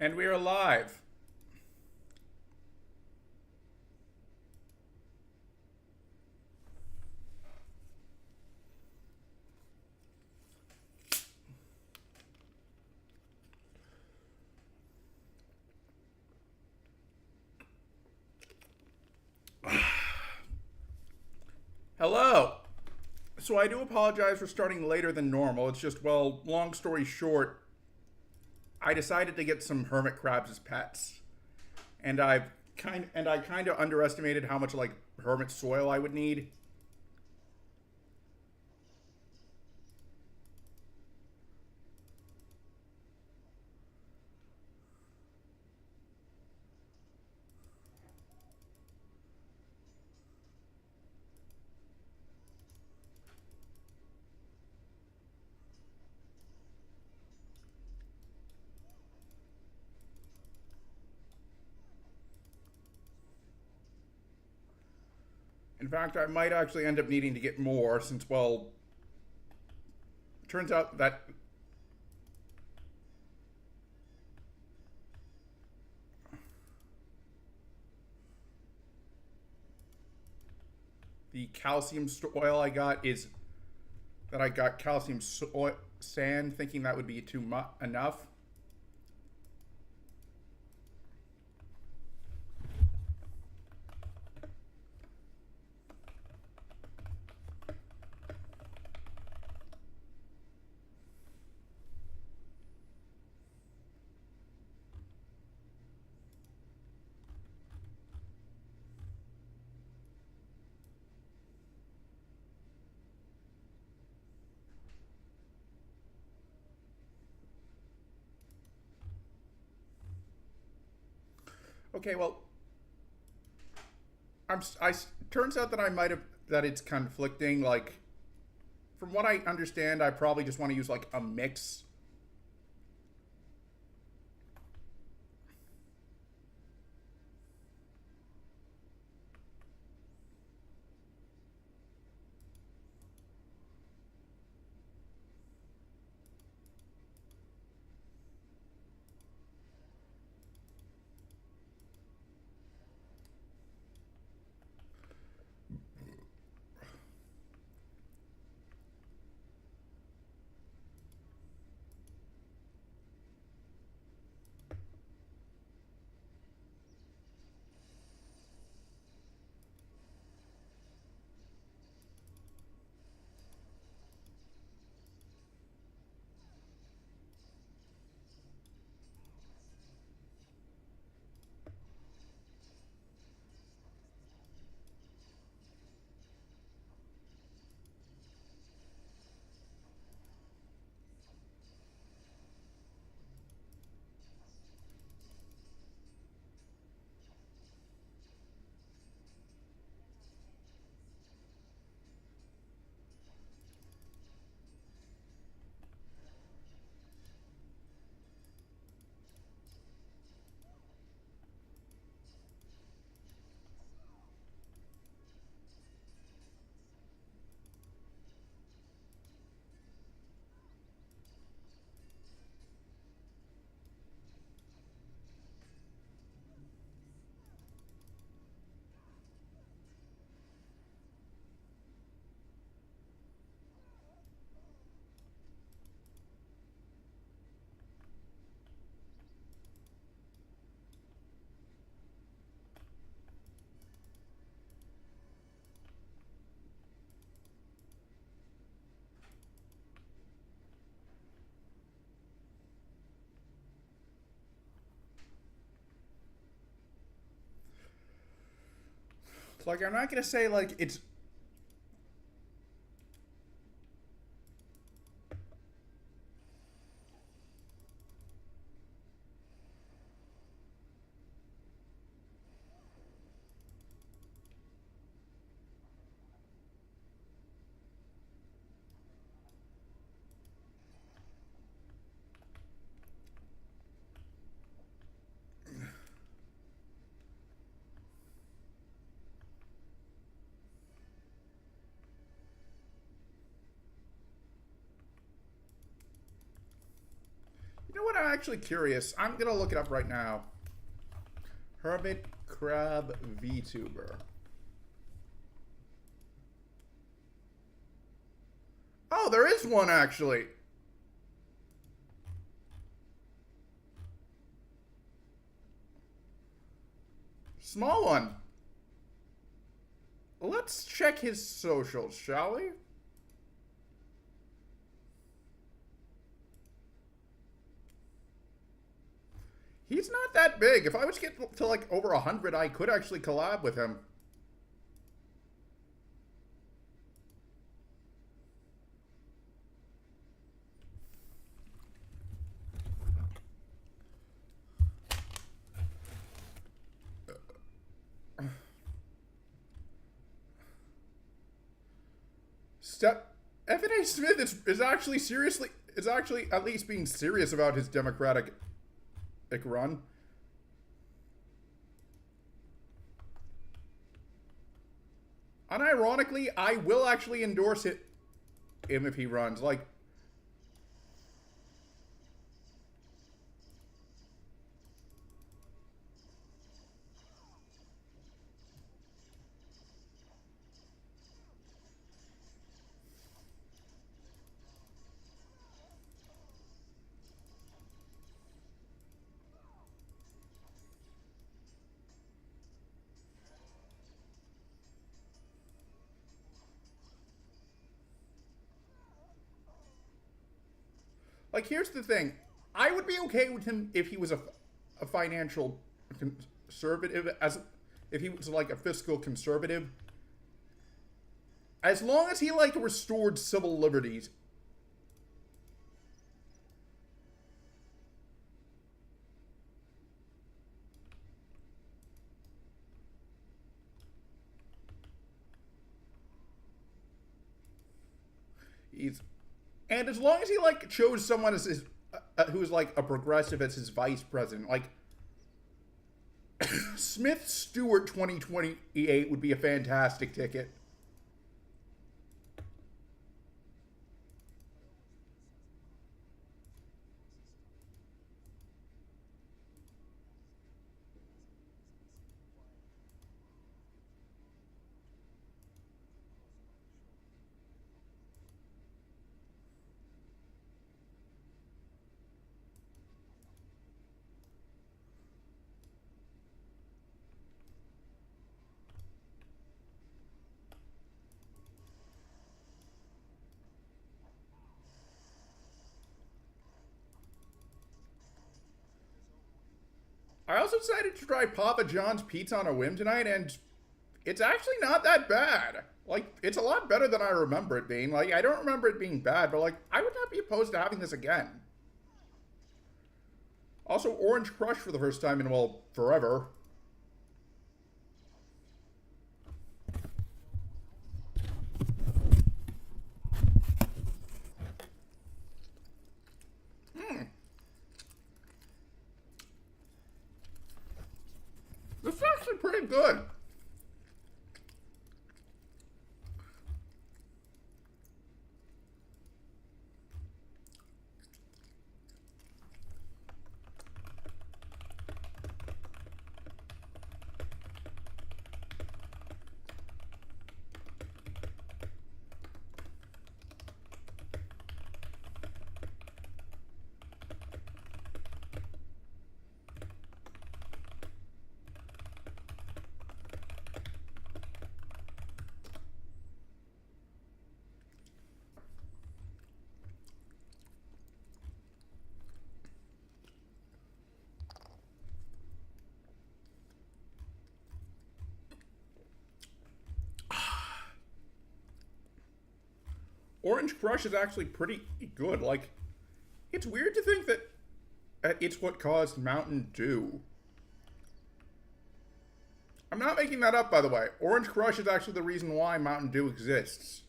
And we are live. Hello. So I do apologize for starting later than normal. It's just, well, long story short, I decided to get some hermit crabs as pets. And I kind of underestimated how much like hermit soil I would need. In fact, I might actually end up needing to get more since, well, turns out that the calcium soil I got is that I got calcium soil, sand, thinking that would be enough. Okay, well, I turns out that I might have that it's conflicting. Like, from what I understand, I probably just want to use like a mix. Like, I'm not gonna say like it's actually curious. I'm gonna look it up right now. Hermit crab VTuber. Oh, there is one actually. Small one. Let's check his socials, shall we? He's not that big. If I was to get to like over 100, I could actually collab with him. F.A. Smith is actually at least being serious about his Democratic run. Unironically, I will actually endorse him if he runs. Like, here's the thing. I would be okay with him if he was a financial conservative, if he was like a fiscal conservative. As long as he like restored civil liberties. And as long as he like chose someone as his who's like a progressive as his vice president, like Smith Stewart 2028 would be a fantastic ticket. I also decided to try Papa John's pizza on a whim tonight, and it's actually not that bad. Like, it's a lot better than I remember it being. Like, I don't remember it being bad, but like, I would not be opposed to having this again. Also, Orange Crush for the first time in, well, forever. This is actually pretty good. Orange Crush is actually pretty good. Like, it's weird to think that it's what caused Mountain Dew. I'm not making that up, by the way. Orange Crush is actually the reason why Mountain Dew exists.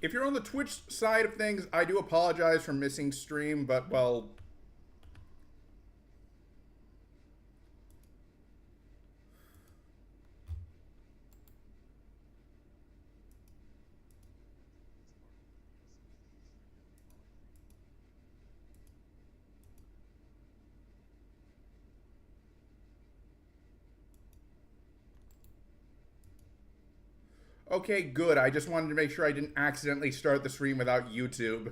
If you're on the Twitch side of things, I do apologize for missing stream, but, well, Okay, good. I just wanted to make sure I didn't accidentally start the stream without YouTube.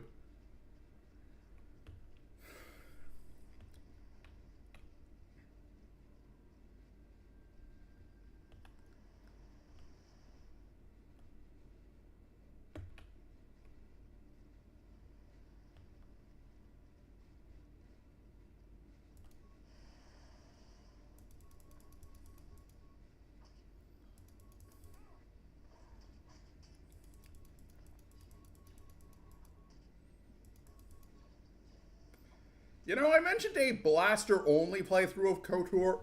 You know, I mentioned a blaster-only playthrough of KOTOR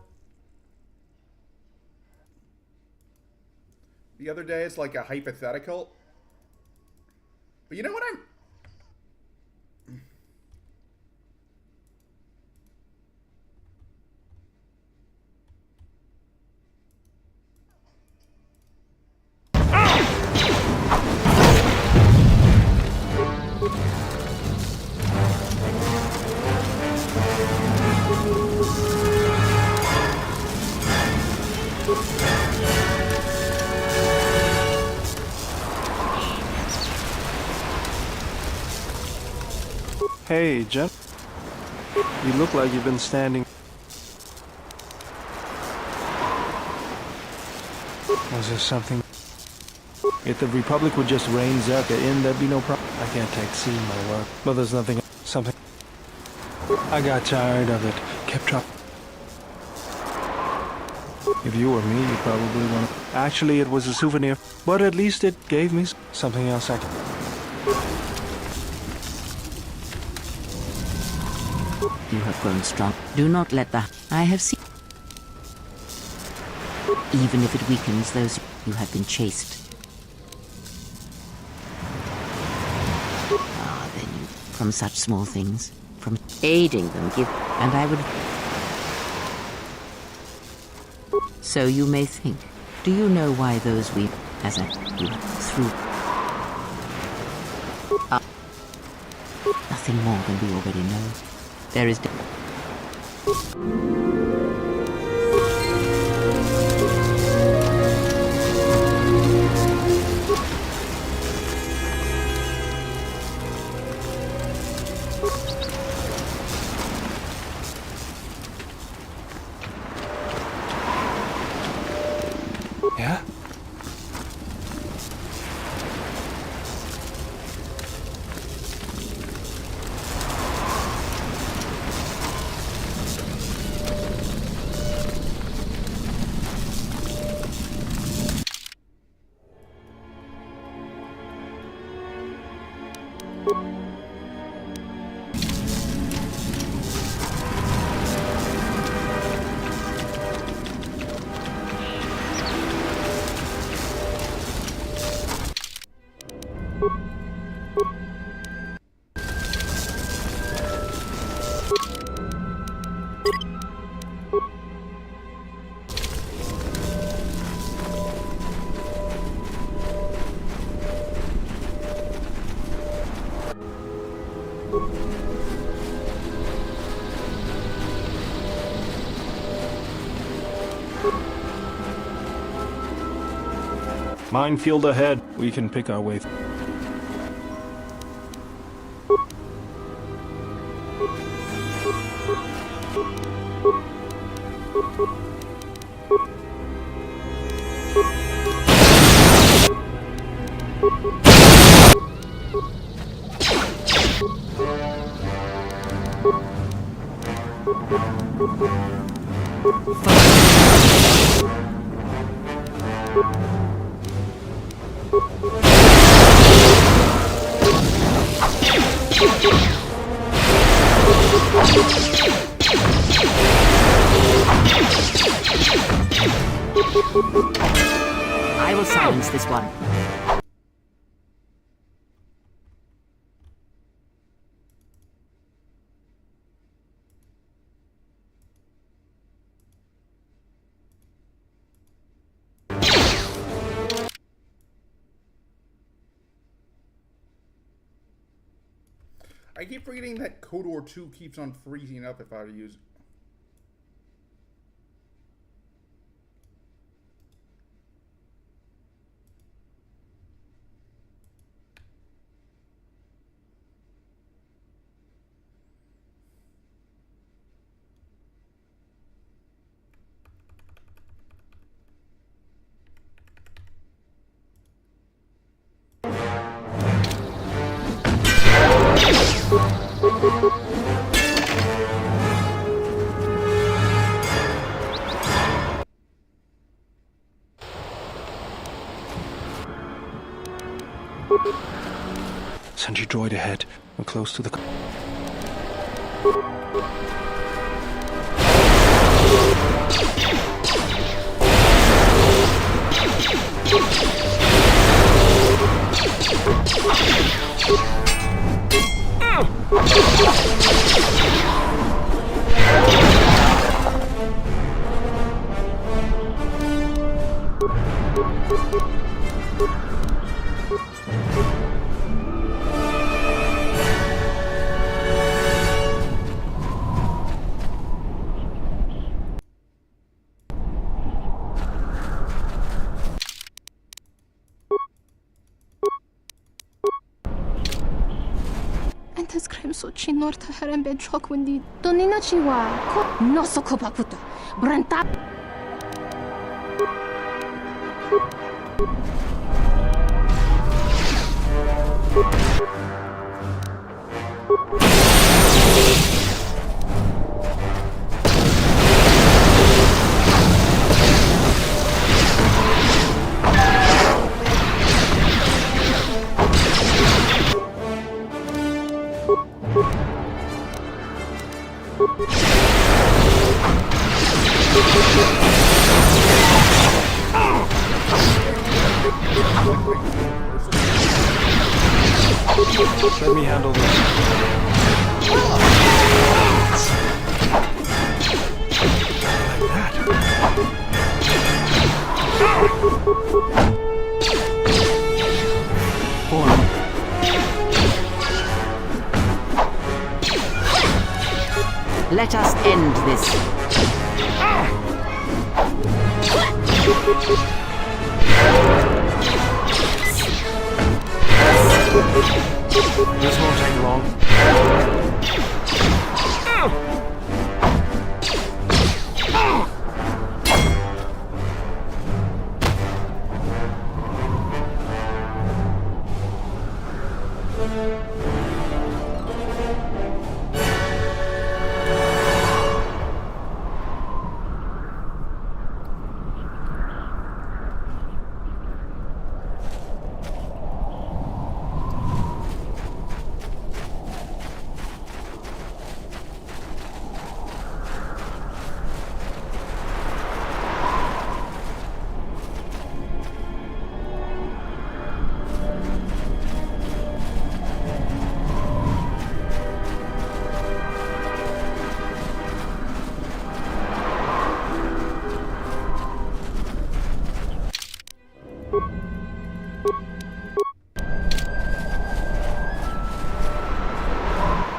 the other day. It's like a hypothetical. But you know what I'm... Hey, Jen. You look like you've been standing. Was there something? If the Republic would just rein Zerka in, there'd be no problem. I can't take seeing my work. But there's nothing. Something. I got tired of it. Kept up. If you were me, you'd probably want to. Actually, it was a souvenir. But at least it gave me something else I could. You have grown strong. Do not let that. I have seen. Even if it weakens those you have been chased. Ah, then you. From such small things. From aiding them, give. And I would. So you may think. Do you know why those weep as I you through? Nothing more than we already know. There is. Yeah? Minefield ahead. We can pick our way. I will silence this one. I keep forgetting that KOTOR 2 keeps on freezing up if I use it. Sentry droid ahead. We're close to the... انت سكريمسوتشي نور تهرم بين شوك وندي دونينا شيوا كو نوسو كوبا كوتو برنتا Let me handle this. Let us end this. This won't take long.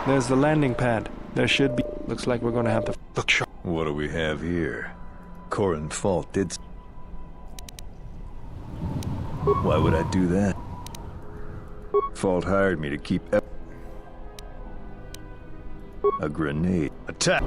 There's the landing pad. There should be... Looks like we're gonna have to... Look sharp. What do we have here? Corin Fault did... Why would I do that? Fault hired me to keep... A grenade. Attack!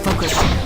Focus.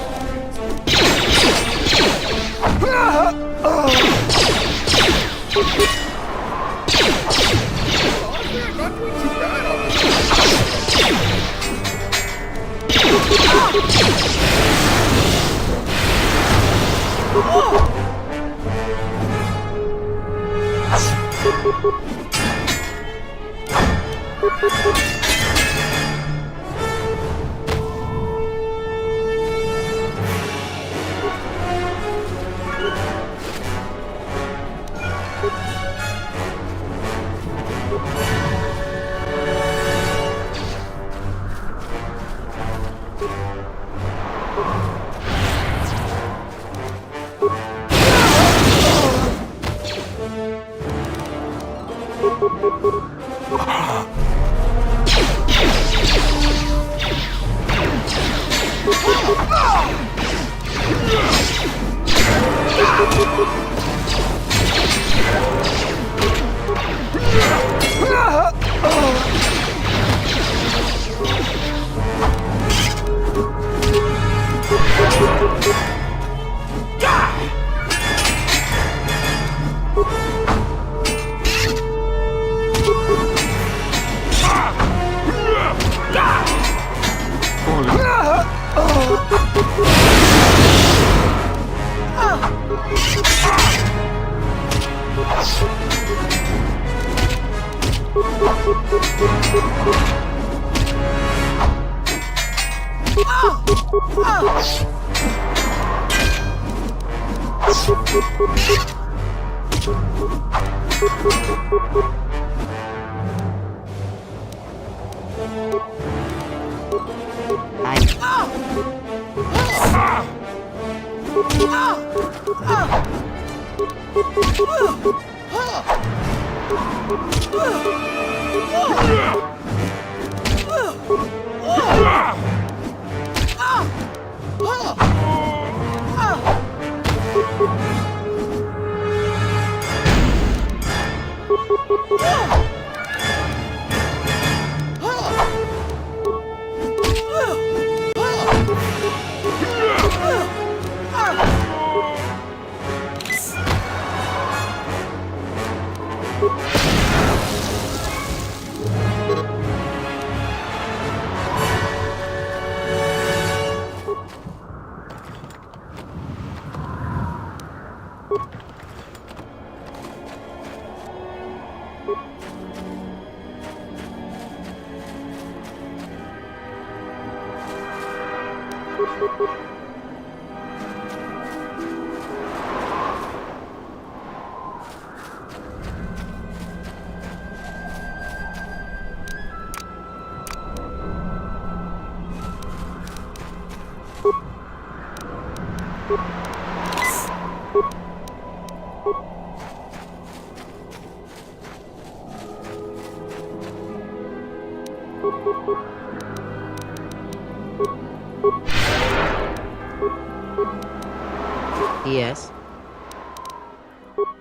Yes.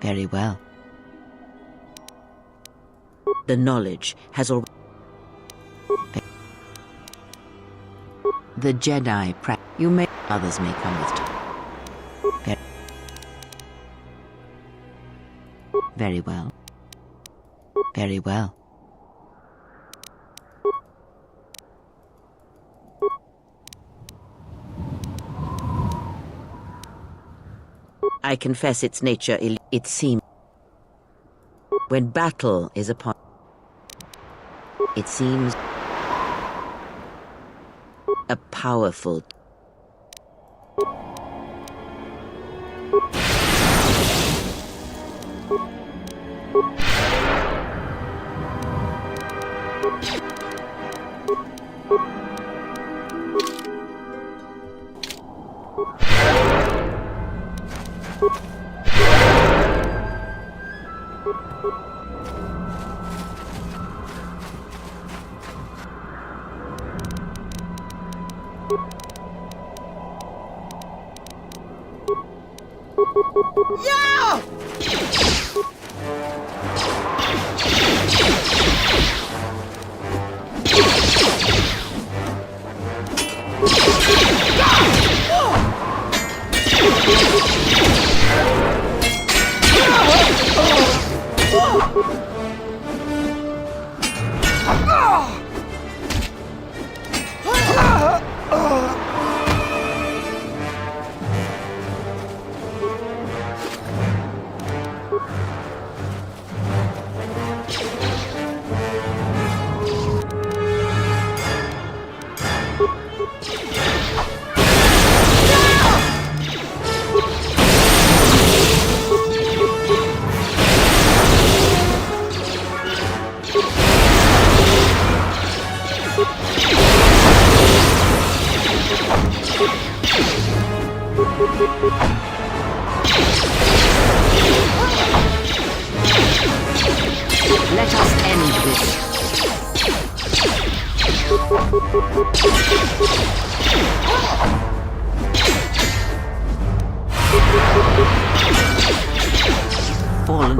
Very well. The knowledge has already... The Jedi you may... Others may come with time. Very well. Very well. I confess its nature, it seems. When battle is upon... It seems... a powerful... Let us end this. Fallen.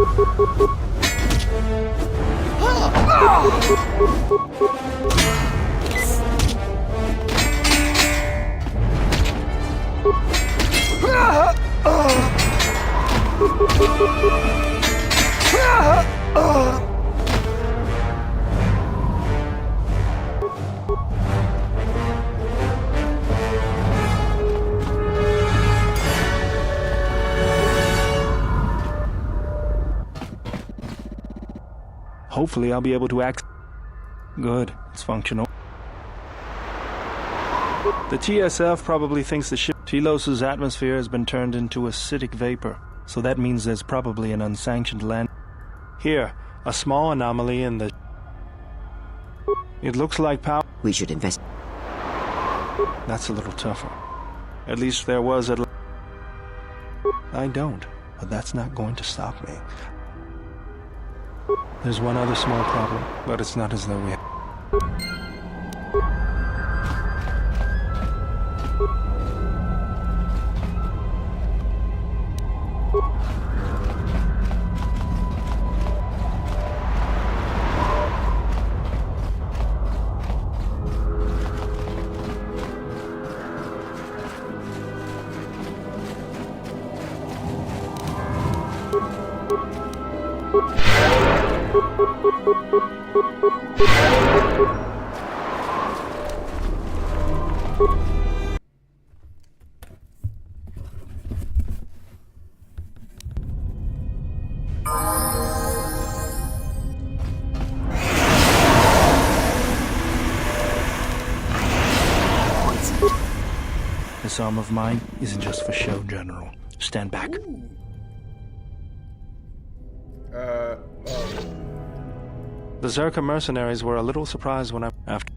Hopefully I'll be able to access... Good, it's functional. The TSF probably thinks the ship Telos's atmosphere has been turned into acidic vapor, so that means there's probably an unsanctioned land. Here, a small anomaly in the... It looks like power... We should invest. That's a little tougher. At least there was a... I don't, but that's not going to stop me. There's one other small problem, but it's not as though we... This arm of mine isn't just for show, General. Stand back. The Zerka mercenaries were a little surprised when after...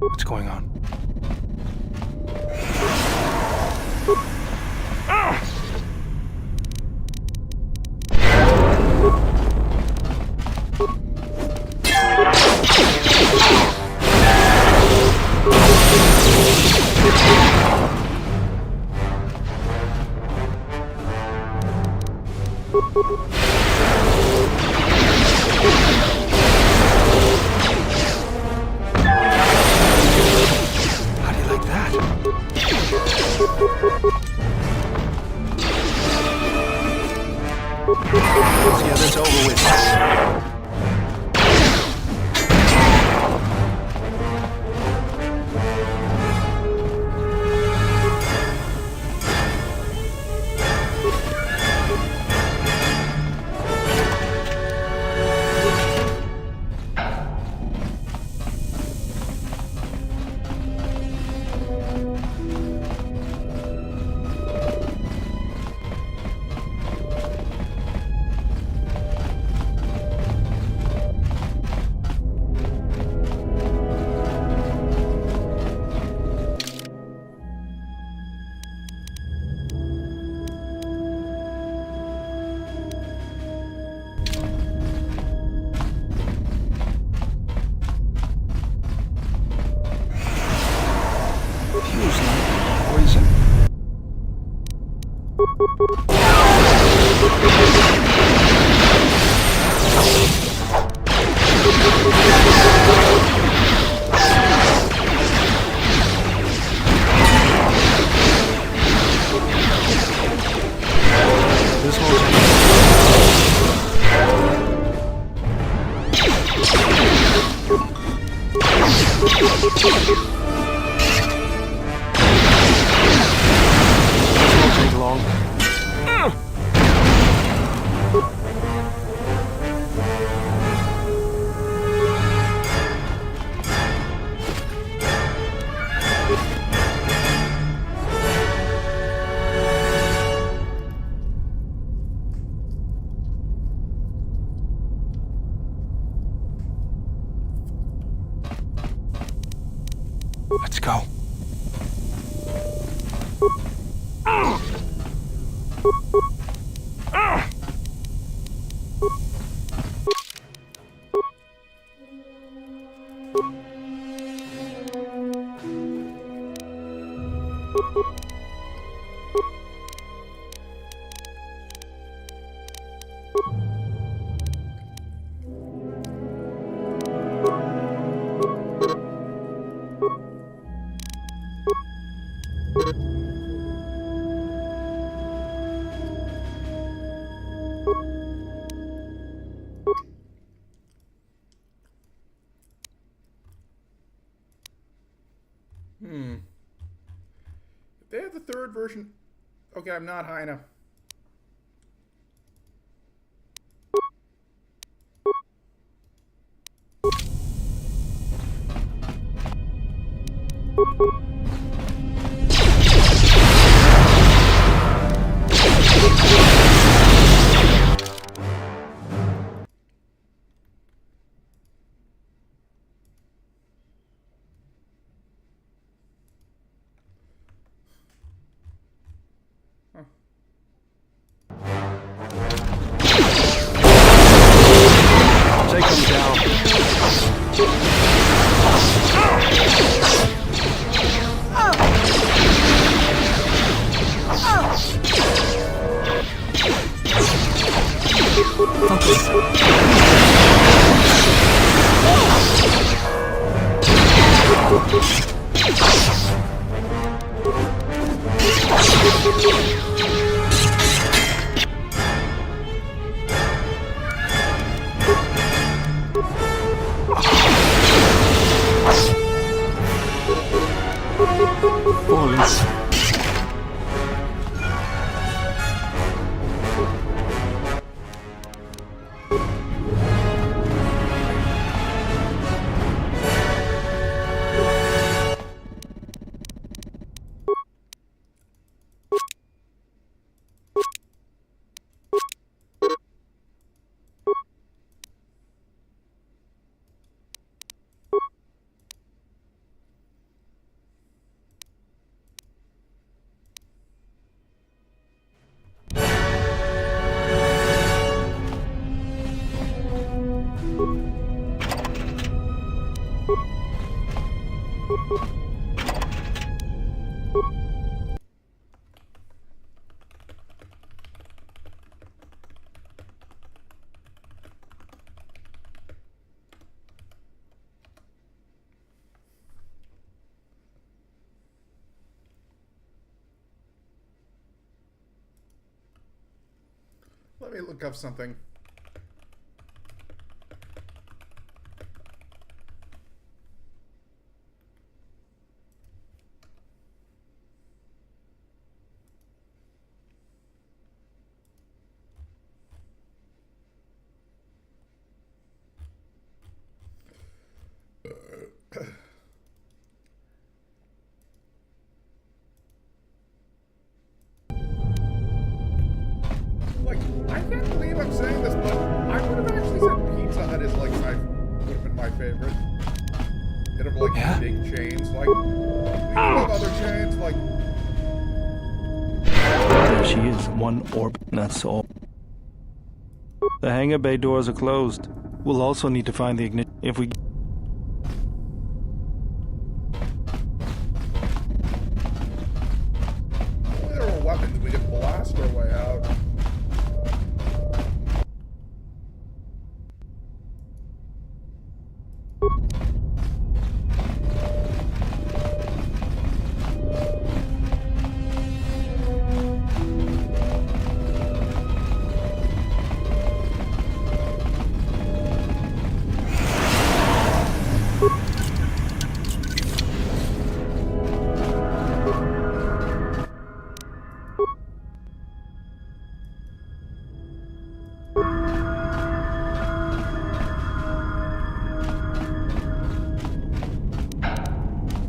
What's going on? How do you like that? Let's get this over with. Let's go. If they have the third version... Okay, I'm not high enough. Take them down. Bullets. Let me look up something. Like, I can't believe I'm saying this, but I would have actually said Pizza Hut is like would have been my favorite. Instead of like Yeah? big chains, like we love other chains, like There she is. One orb. That's all. The hangar bay doors are closed. We'll also need to find the ignition. If we... if there were weapons, we could blast our way out.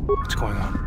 What's going on?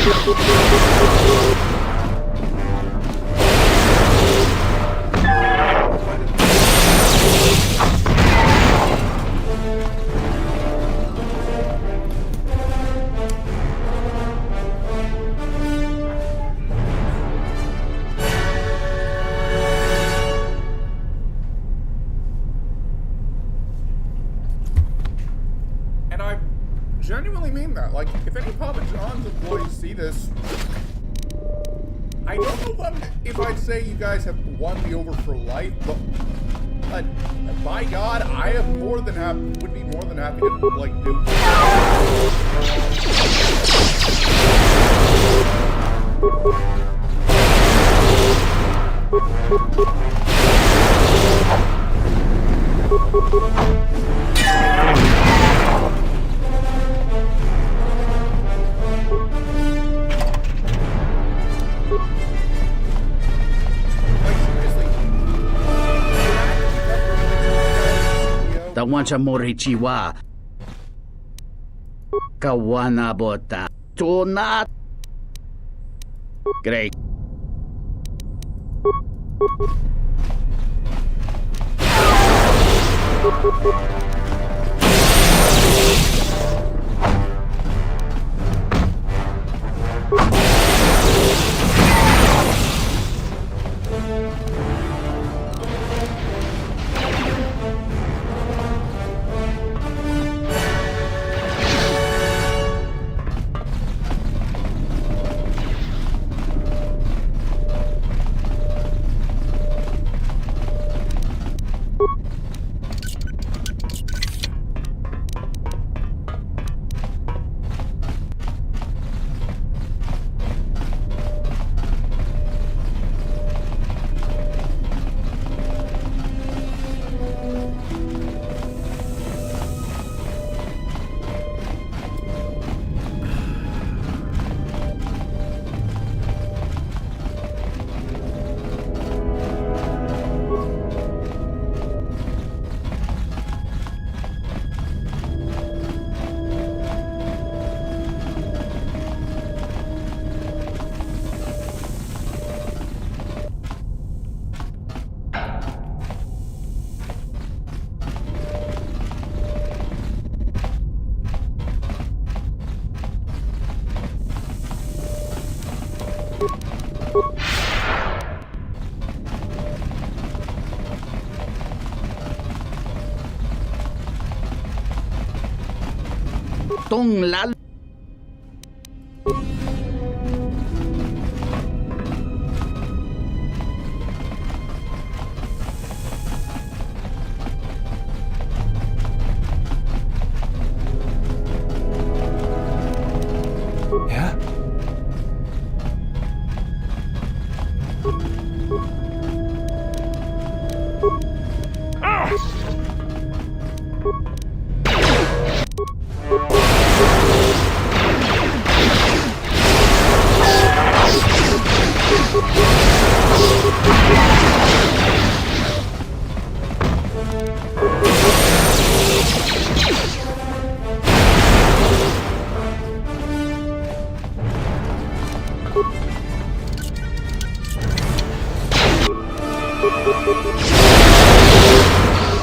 And I genuinely mean that. Like, if any Papa John's employees see this, I don't know if I'd say you guys have won me over for life, but by God, I am would be more than happy to, like, do. Tawancha morichiwa. Kawana bota. Tuna. Great. Tong lal. Yeah?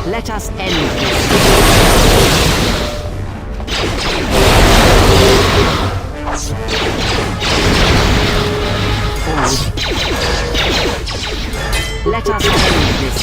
Let us end this. Let us end this.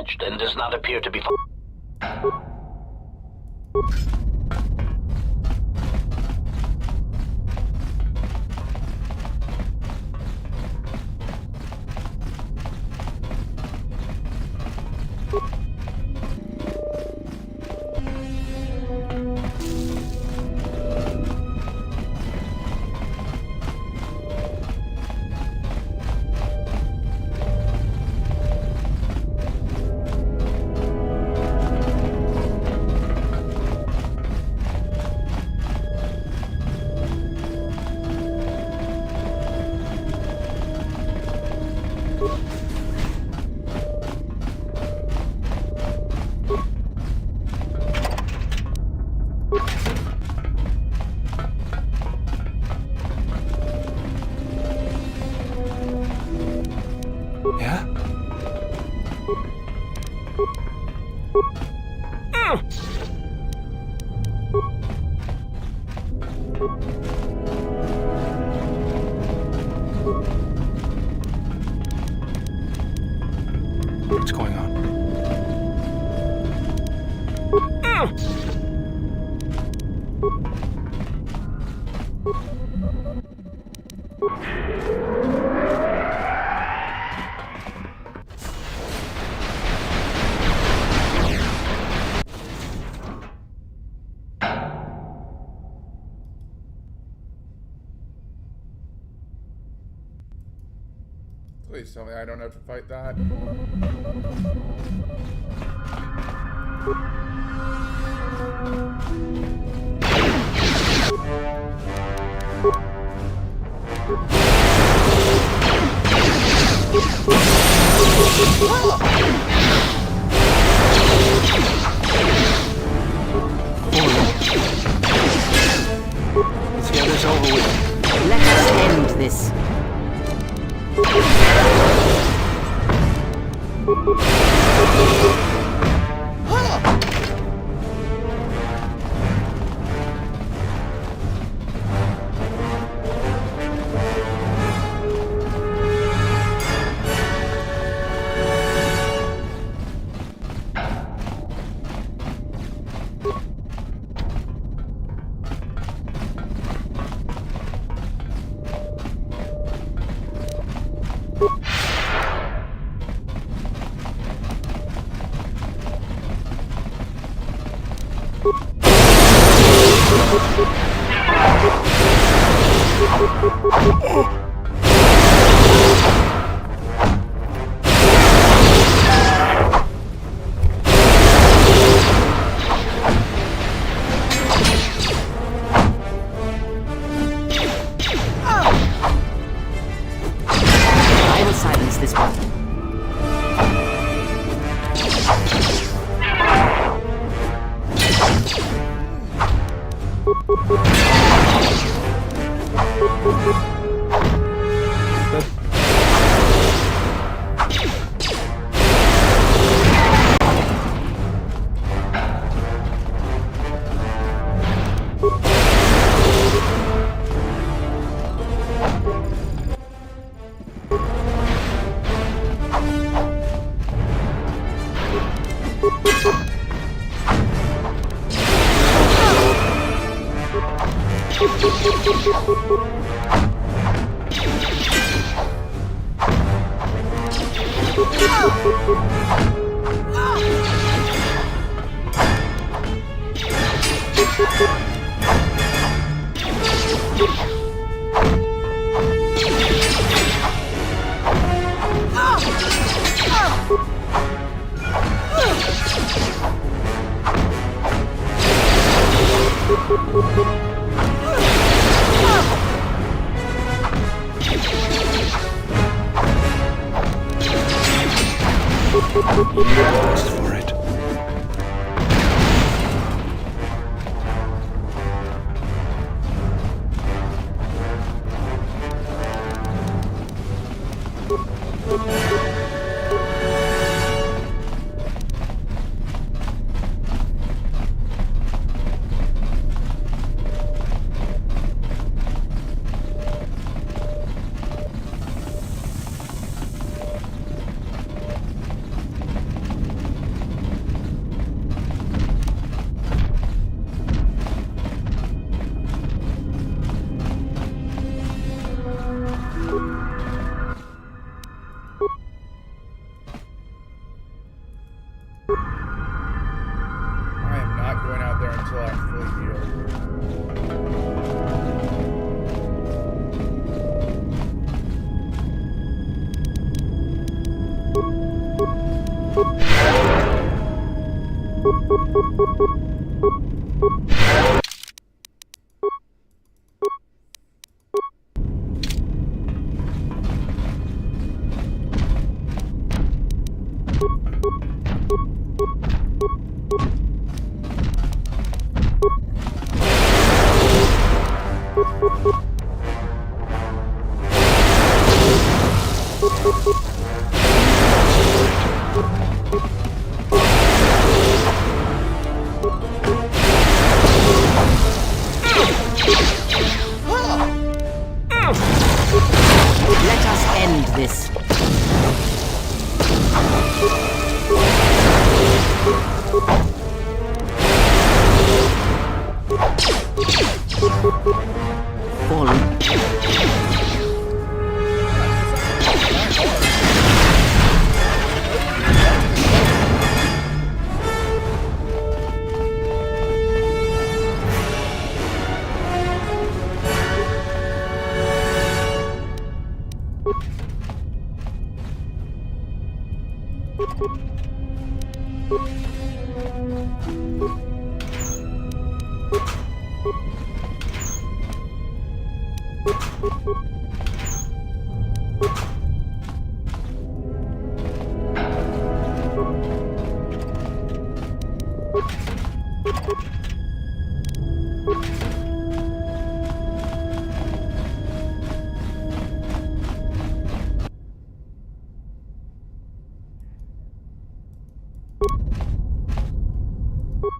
undamaged and does not appear to be... Yeah? What's going on? Please tell me I don't have to fight that. Let's get this over with. Let us end this. I will silence this one. Just for it.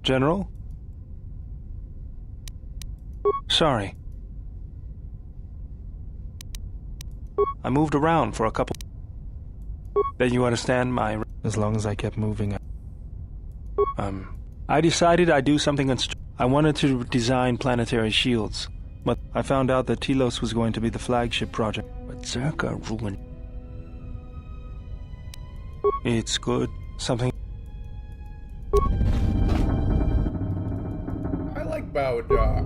General? Sorry. I moved around for a couple... Then you understand my... As long as I kept moving... I decided I'd do something... I wanted to design planetary shields, but I found out that Telos was going to be the flagship project. But Zerka ruined... It's good. Something... I like Baoda.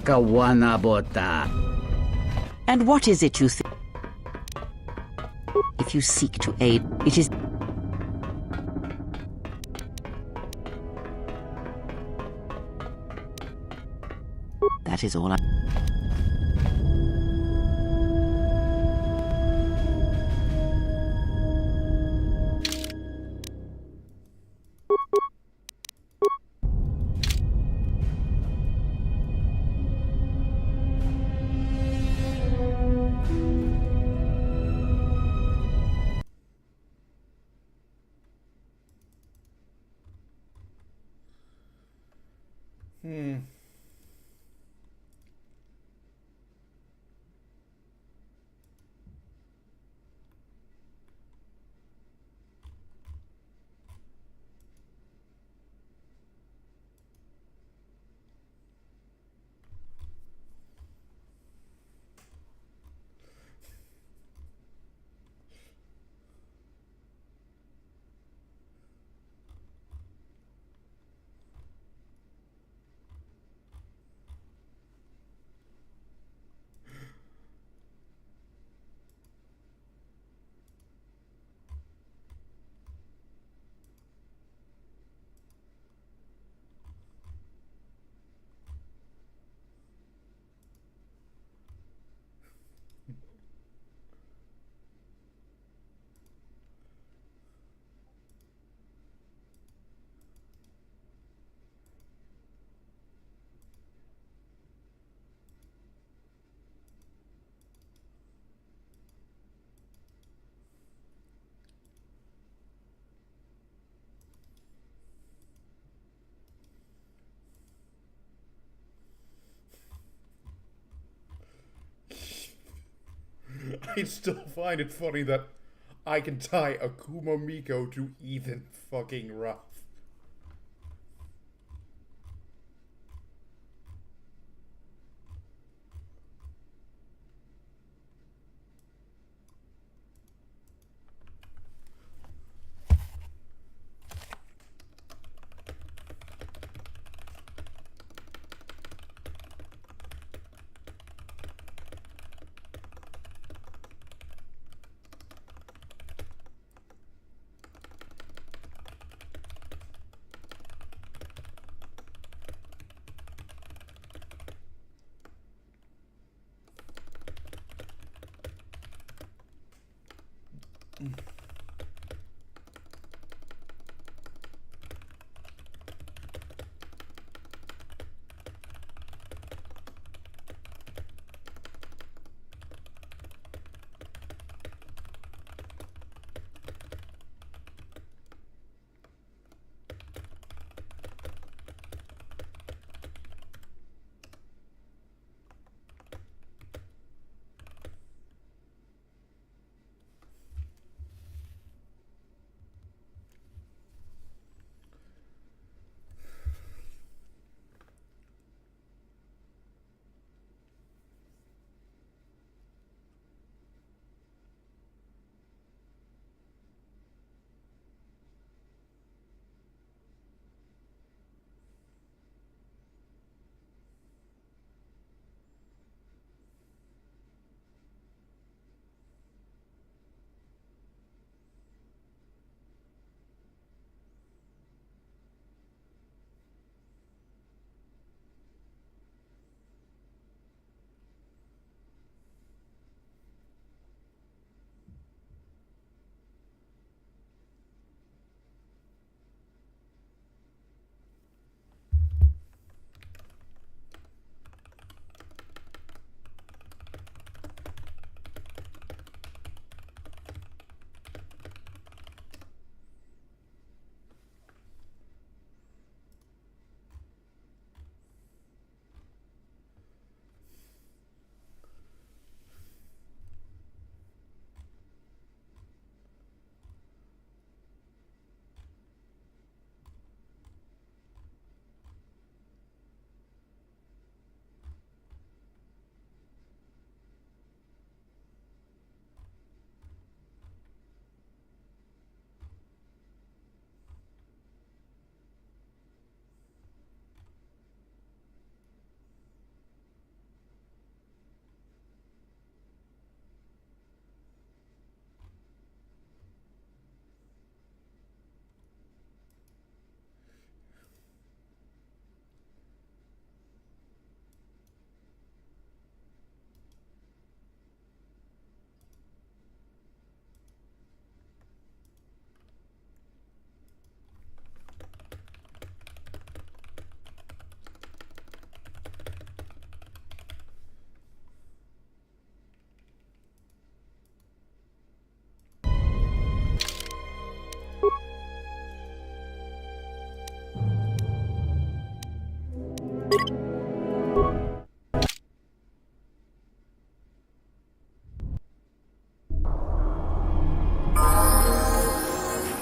Kawanabota. And what is it you think? If you seek to aid, it is... That is all I... I still find it funny that I can tie Akuma Miko to Ethan fucking Ruff.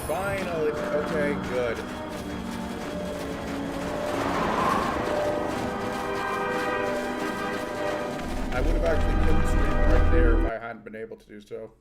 Finally. Okay, good. I would have actually killed the stream right there if I hadn't been able to do so.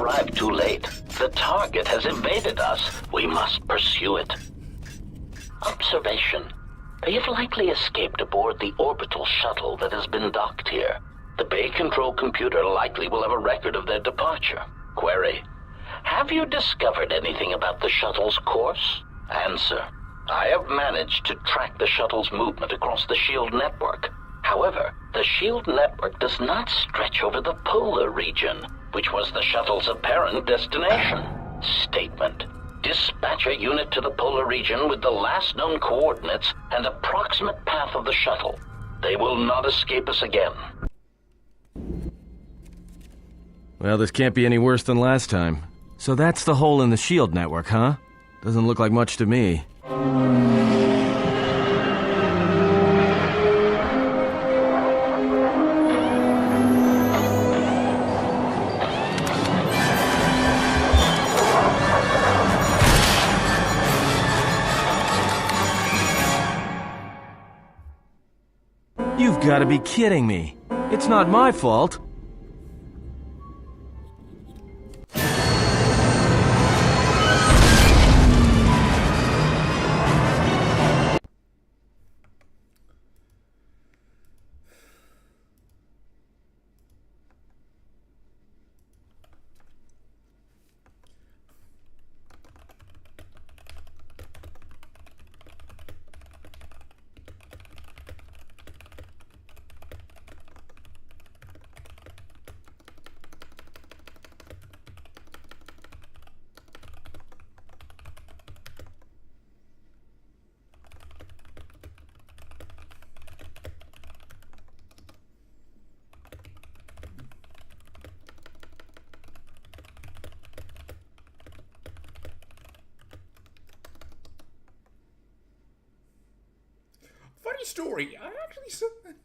arrived too late. The target has evaded us. We must pursue it. Observation. They have likely escaped aboard the orbital shuttle that has been docked here. The bay control computer likely will have a record of their departure. Query. Have you discovered anything about the shuttle's course? Answer. I have managed to track the shuttle's movement across the SHIELD network. However, the SHIELD network does not stretch over the polar region, which was the shuttle's apparent destination. Statement. Dispatch a unit to the polar region with the last known coordinates and approximate path of the shuttle. They will not escape us again. Well, this can't be any worse than last time. So that's the hole in the SHIELD network, huh? Doesn't look like much to me. You've got to be kidding me. It's not my fault. Funny story. I actually said that.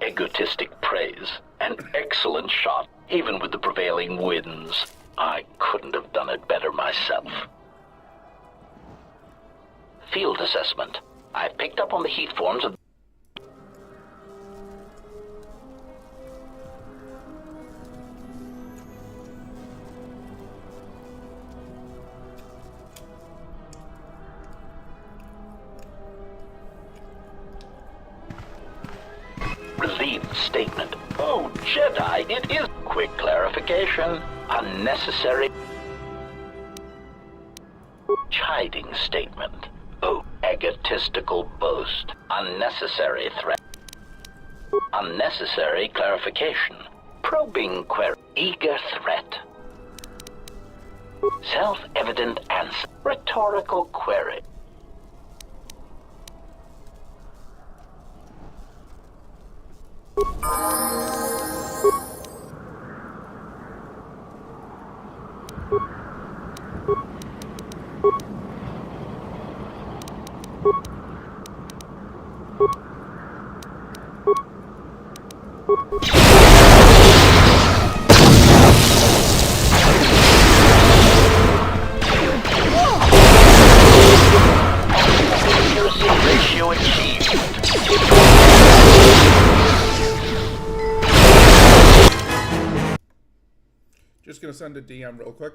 Egotistic praise. An excellent shot, even with the prevailing winds. I couldn't have done it better myself. Field assessment. I picked up on the heat forms of relieved statement. Oh, Jedi, it is quick clarification. Unnecessary chiding statement. Oh, egotistical boast. Unnecessary threat. Unnecessary clarification. Probing query. Eager threat. Self-evident answer. Rhetorical query. Accuracy ratio achieved. Just gonna send a DM real quick.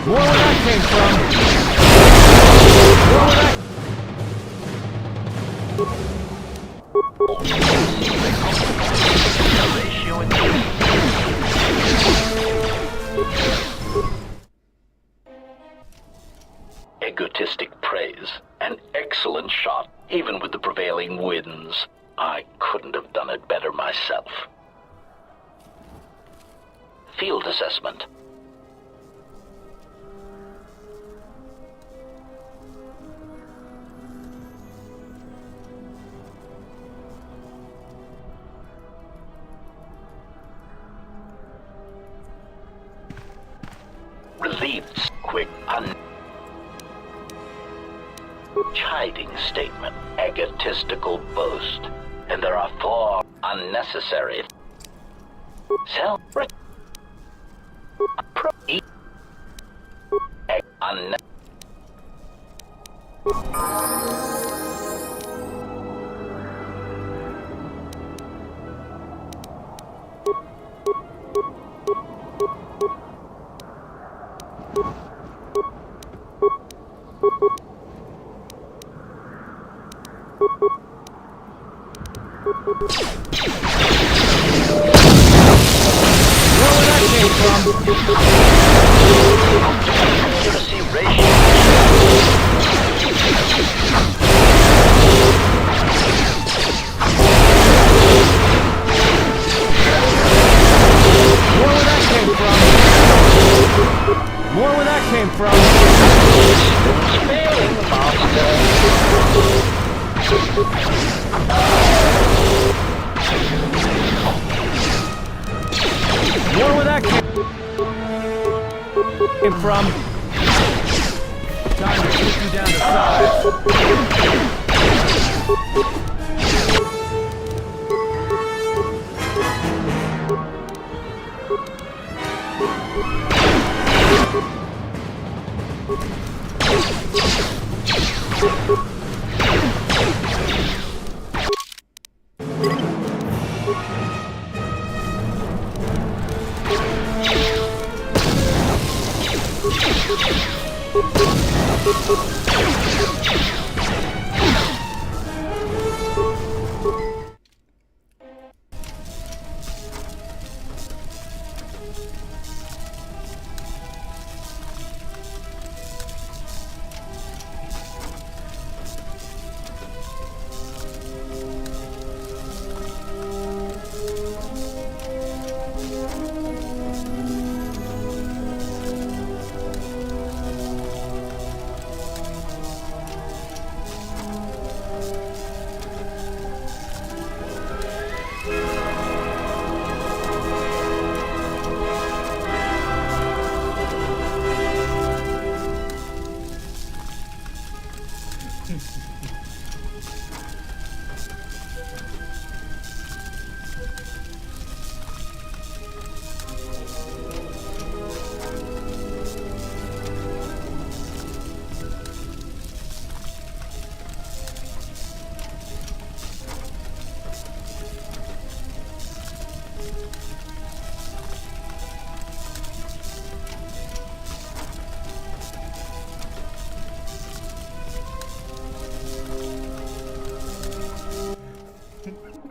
More where that came from. More where that... Ratio achieved. Egotistic praise. An excellent shot, even with the prevailing winds. I couldn't have done it better myself. Field assessment. Relieved quick chiding misguiding statement, egotistical boast, and there are 4 unnecessary self accuracy ratio. More where that came from. Failing, master. More where that came from. Time to put you down to size.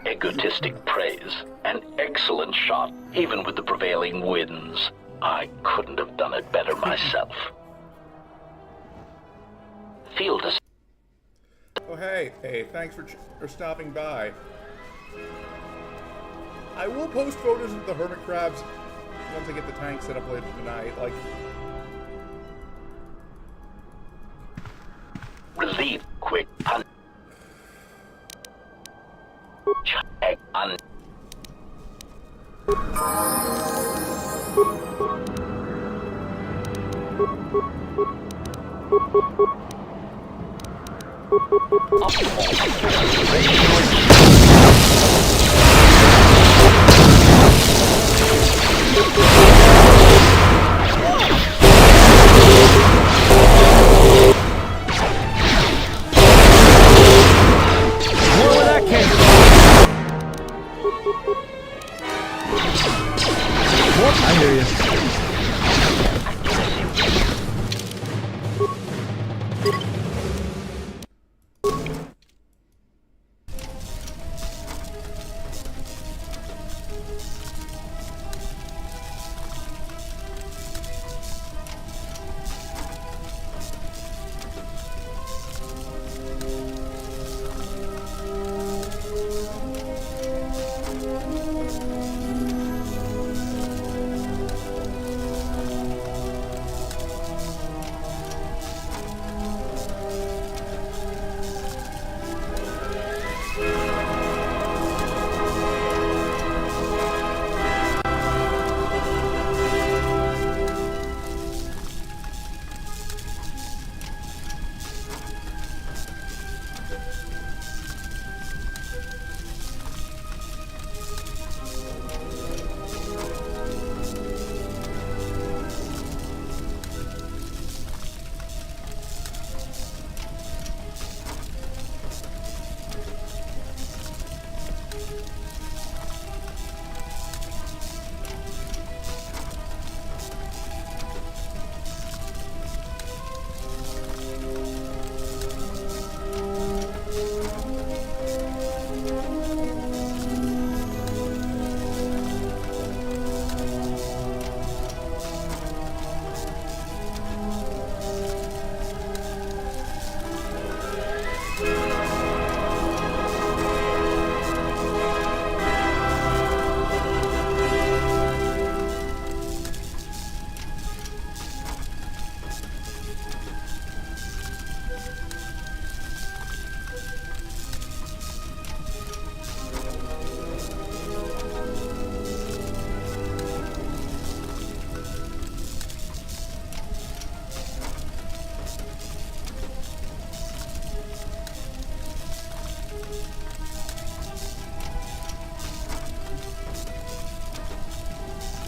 Egotistic praise. An excellent shot, even with the prevailing winds. I couldn't have done it better myself. Field as Oh, hey, thanks for stopping by. I will post photos of the hermit crabs once I get the tank set up later tonight. Like, relief, quick, I hear you.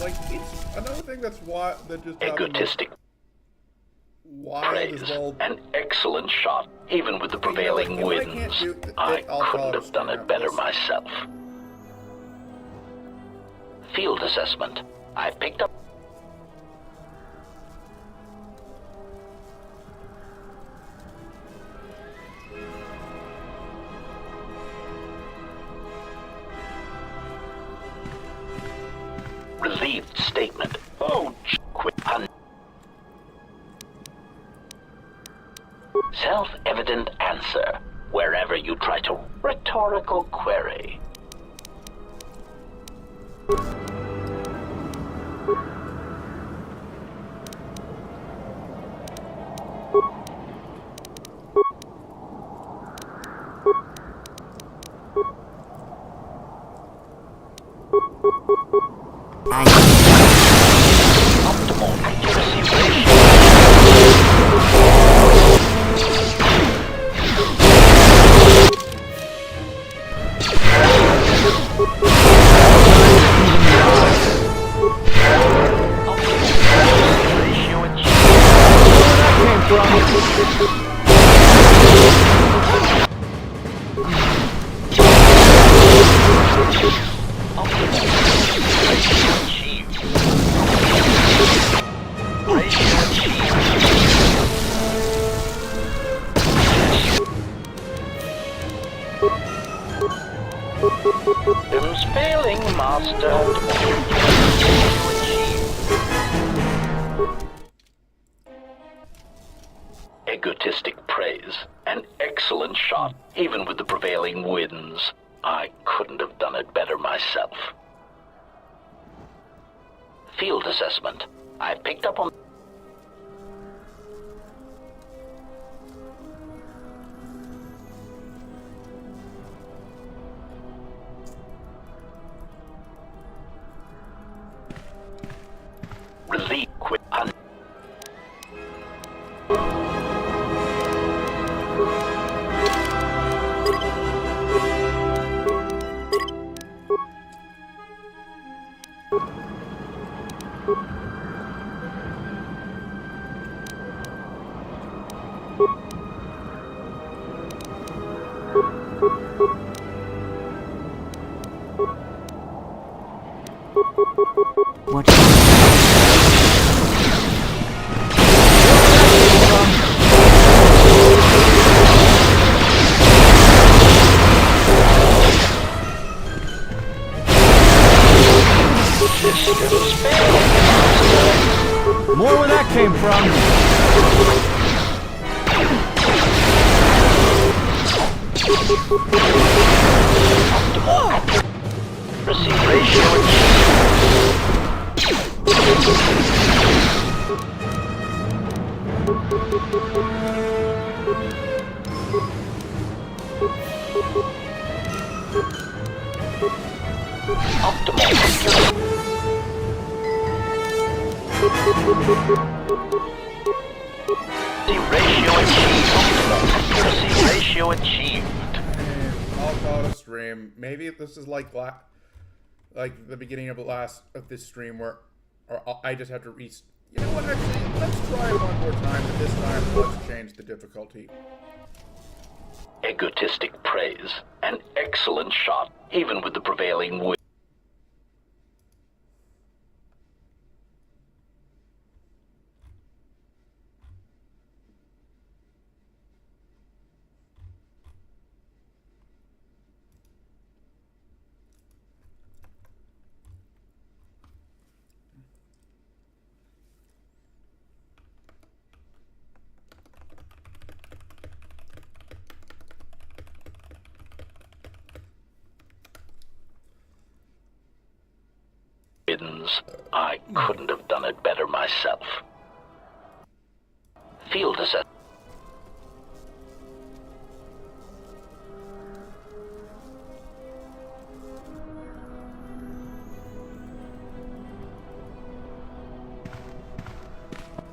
like, it's another thing that's why that just happened. Egotistic Wild praise. as well. An excellent shot, even with the prevailing if I can't winds. do it, I I'll couldn't follow have done Stan it better after this. myself. Field assessment. I picked up. Relieved statement. Oh, quit. Self-evident answer. Wherever you try to rhetorical query. Optimal accuracy ratio. Systems failing, master. Egotistic praise. An excellent shot, even with the prevailing winds. I couldn't have done it better myself. Field assessment. I picked up on... Relief quit on... More where that came from. Receive ratio optimal. Ratio achieved. Accuracy ratio achieved. I'll call it a stream. Maybe this is like the beginning of this stream where I just have to you know what? Actually, let's try it one more time. But this time, let's change the difficulty. Egotistic praise. An excellent shot, even with the prevailing wind. I couldn't have done it better myself. Field assessment.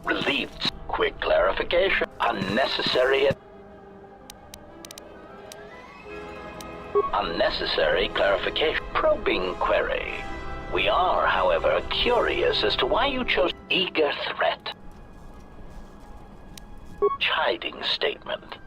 Relieved. Quick clarification. Unnecessary clarification. Probing query. We are, however, curious as to why you chose eager threat. Chiding statement.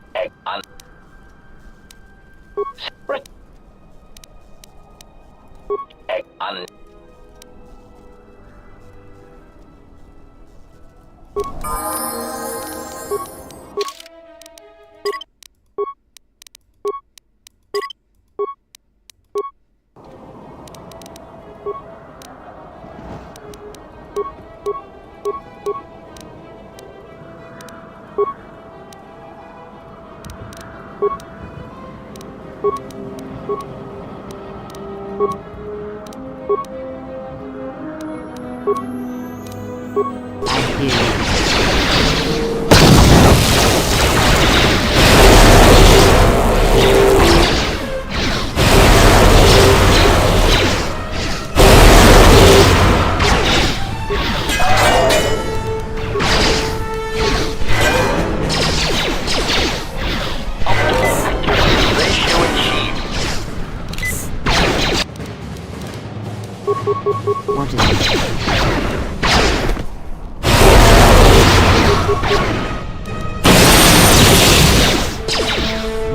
What is it?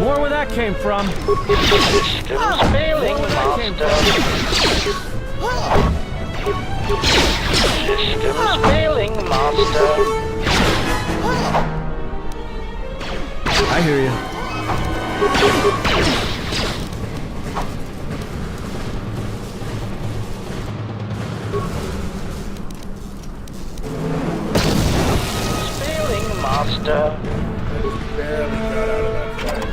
More where that came from. Systems failing, Master. Systems failing, Master. I hear you. Failing, Master. Barely got out of that fight.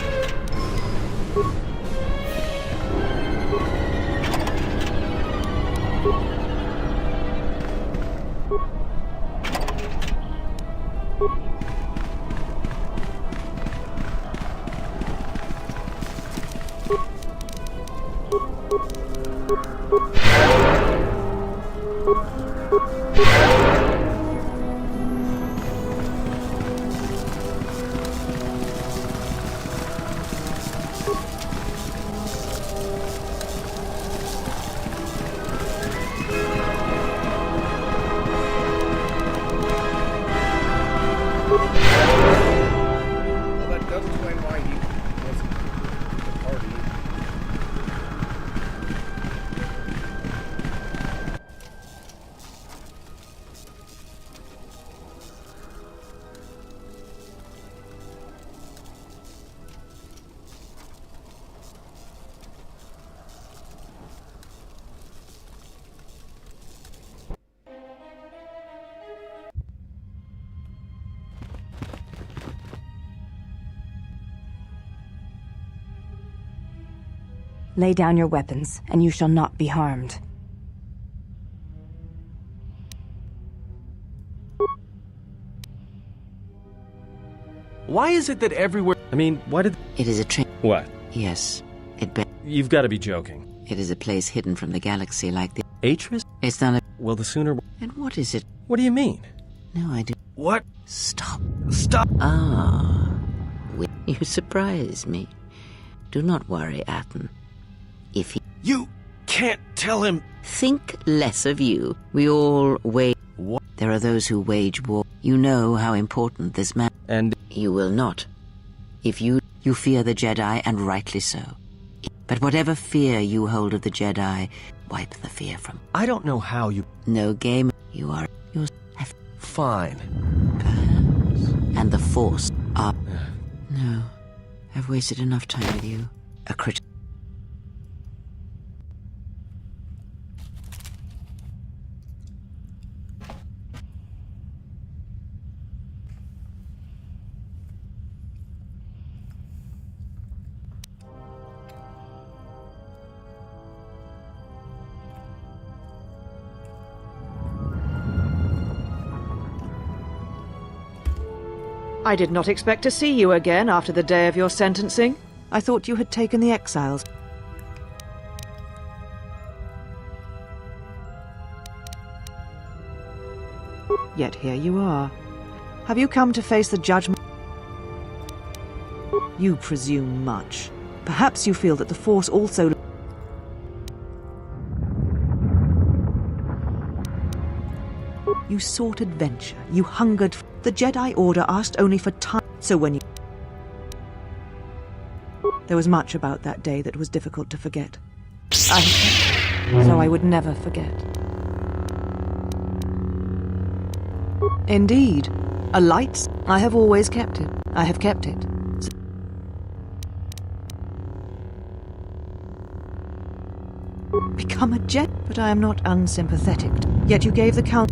Well, that does explain why he wasn't at the party. Lay down your weapons, and you shall not be harmed. Why is it that everywhere... I mean, why did... It is a train. What? Yes. You've got to be joking. It is a place hidden from the galaxy like the... Atris? It's not a... Well, the sooner... And what is it? What do you mean? No, I do... What? Stop. Stop! Ah. You surprise me. Do not worry, Atten. If he... You can't tell him... Think less of you. We all wage... What? There are those who wage war. You know how important this man... And... You will not. If you fear the Jedi, and rightly so. But whatever fear you hold of the Jedi, wipe the fear from... I don't know how you... No game. You are... Yours... Fine. Perhaps. And the Force are... No. I've wasted enough time with you. A critic... I did not expect to see you again after the day of your sentencing. I thought you had taken the exiles. Yet here you are. Have you come to face the judgment? You presume much. Perhaps you feel that the Force also... You sought adventure. You hungered. The Jedi Order asked only for time. So when you... There was much about that day that was difficult to forget. So I would never forget. Indeed. A light. I have always kept it. I have kept it. Become a Jedi, but I am not unsympathetic. Yet you gave the Count.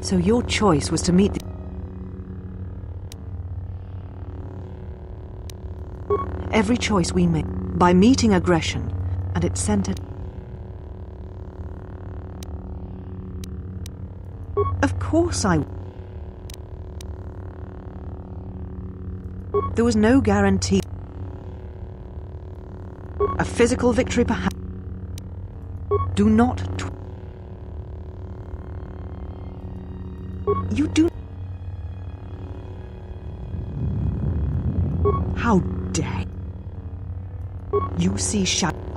So your choice was to meet the... Every choice we make, by meeting aggression, and it centered... Of course I... There was no guarantee. A physical victory, perhaps. Do not... You do... How dare... You see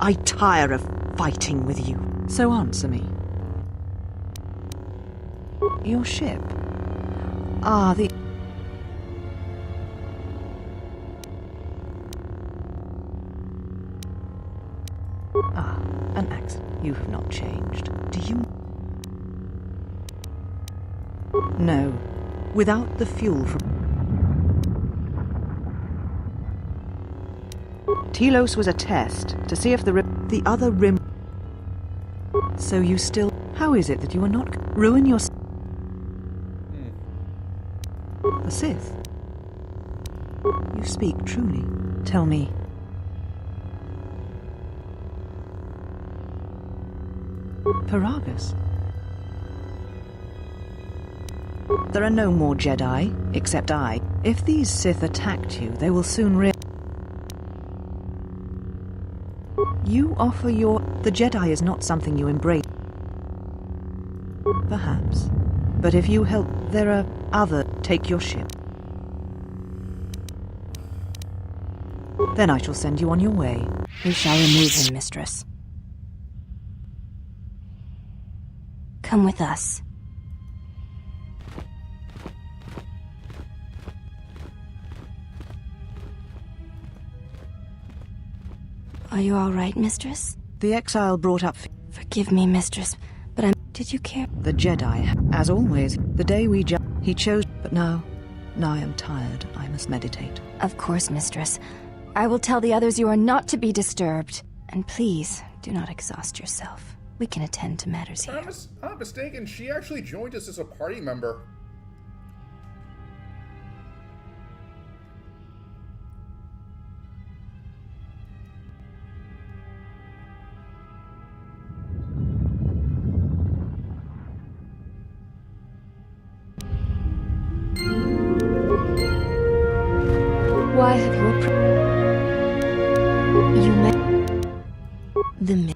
I tire of fighting with you. So answer me. Your ship? Ah, the... Ah, an accident. You have not changed. Do you... No. Without the fuel from... Telos was a test to see if the other rim... So you still... How is it that you are not... Ruin your... The Sith? You speak truly. Tell me. Paragus? There are no more Jedi, except I. If these Sith attacked you, they will soon You offer your... The Jedi is not something you embrace. Perhaps. But if you help, there are other... Take your ship. Then I shall send you on your way. We shall remove him, mistress. Come with us. Are you all right, mistress? The exile brought up... Forgive me, mistress, but I'm... Did you care? The Jedi, as always, the day we he chose... But now I am tired. I must meditate. Of course, mistress. I will tell the others you are not to be disturbed. And please, do not exhaust yourself. We can attend to matters here. If I'm not mistaken, she actually joined us as a party member. Why have you met the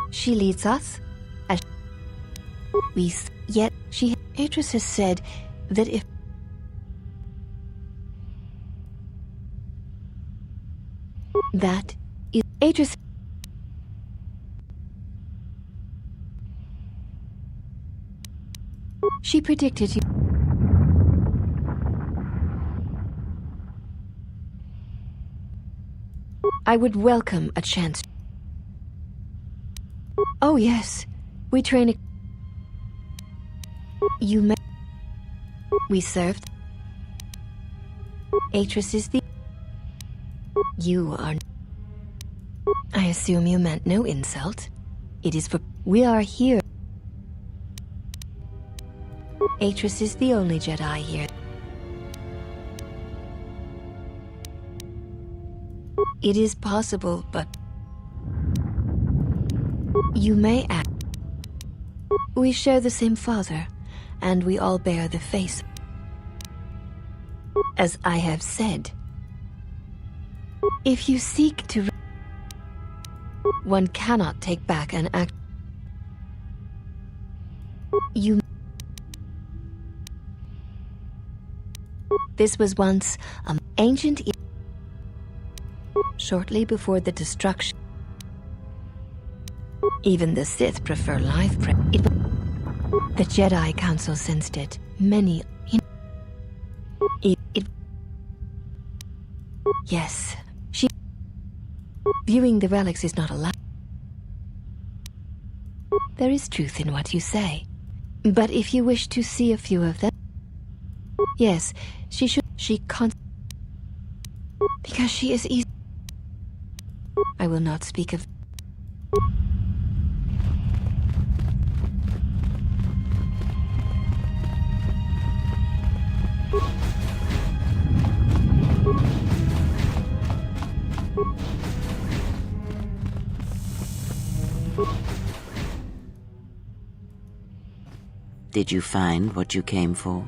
She leads us as yet Atris has said that if that is Atris. She predicted you. I would welcome a chance. Oh yes, we train You met. We served. Atris is the... You are... I assume you meant no insult. It is for... We are here. Atris is the only Jedi here. It is possible, but... You may act. We share the same father, and we all bear the face. As I have said, if you seek to... One cannot take back an act. You... This was once an ancient... shortly before the destruction. Even the Sith prefer live The Jedi Council sensed it. Many... Yes, she... Viewing the relics is not allowed. There is truth in what you say. But if you wish to see a few of them... Yes, she should... Because she is easy... I will not speak of... Did you find what you came for?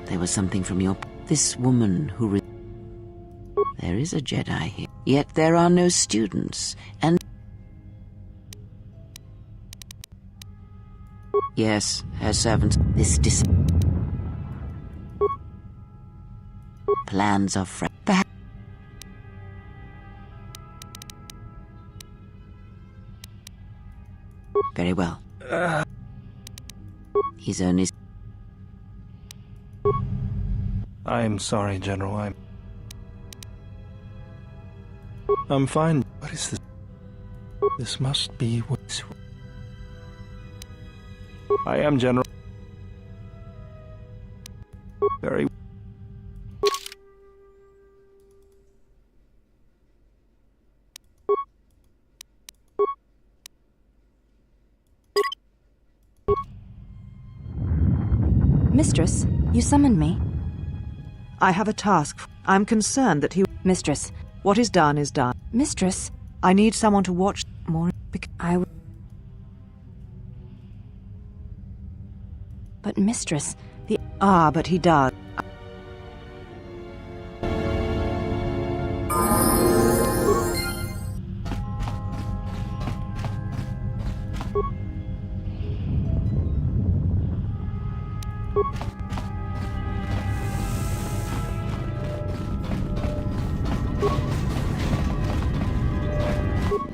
There was something from your... This woman who... There is a Jedi here. Yet there are no students, and... Yes, her servants... This Plans are fresh. Perhaps... Very well. He's only... I'm sorry, General. I'm fine. What is this? This must be what... I am General. Very... Mistress, you summoned me. I have a task. I'm concerned that he... Mistress. What is done is done. Mistress. I need someone to watch more... But Mistress, the... Ah, but he does.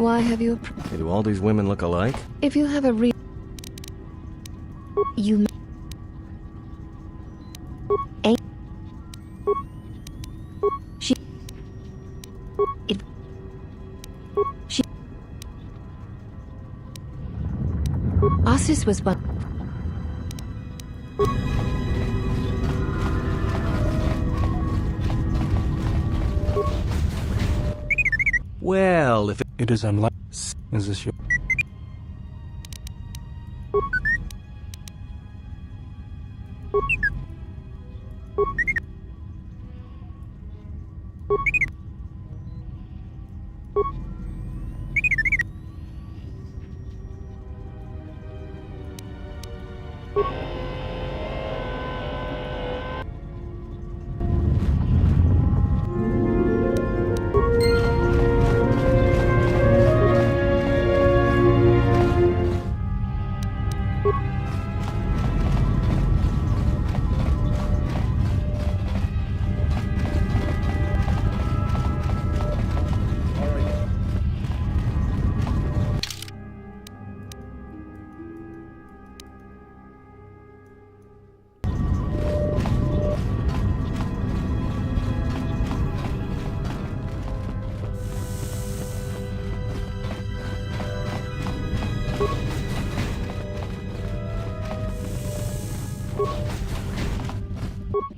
Why have you... Do all these women look alike? If you have a real... You... She... It... She... Asus was one... Well, if it is unlikely... Is this your...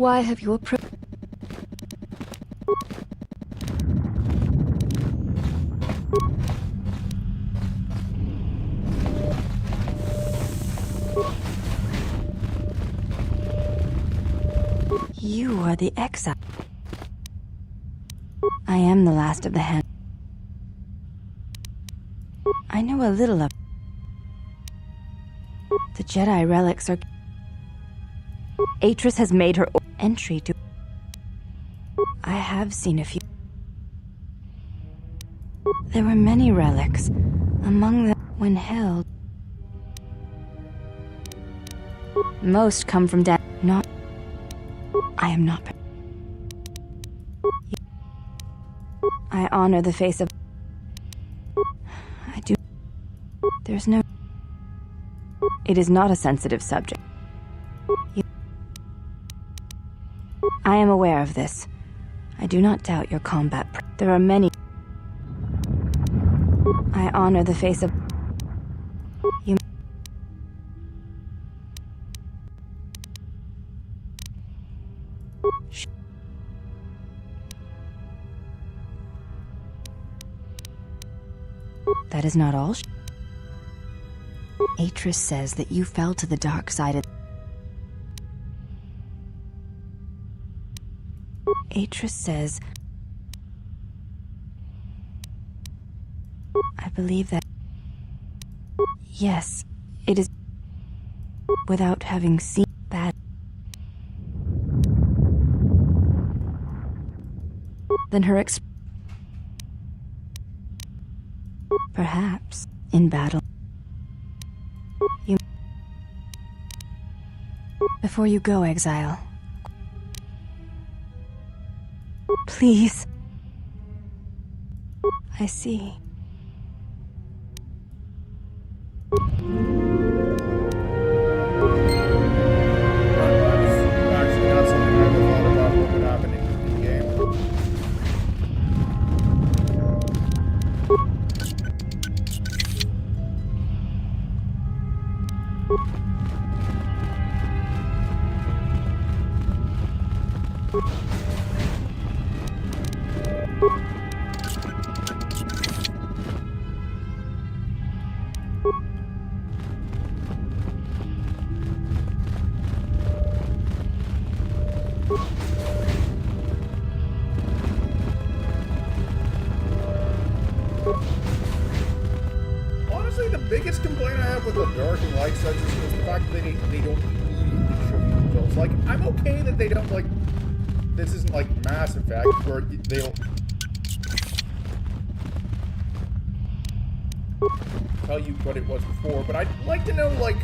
Why have you You are the exile. I am the last of the hand. I know a little of... The Jedi relics are... Atris has made her entry to... I have seen a few. There were many relics. Among them, when held... Most come from not... I am not... honor the face of... I do... There's no... It is not a sensitive subject. I am aware of this. I do not doubt your combat. There are many... I honor the face of... You... That is not all. Atris says that you fell to the dark side of... Atris says... I believe that... Yes, it is... Without having seen bad... Then her Perhaps, in battle... You... Before you go, Exile... Please... I see. Actually, not something I ever thought about what would happen in game. Honestly, the biggest complaint I have with the dark and light senses is the fact that they don't immediately show you results. Like, I'm okay that they don't, like, this isn't like Mass Effect, where they'll tell you what it was before, but I'd like to know, like,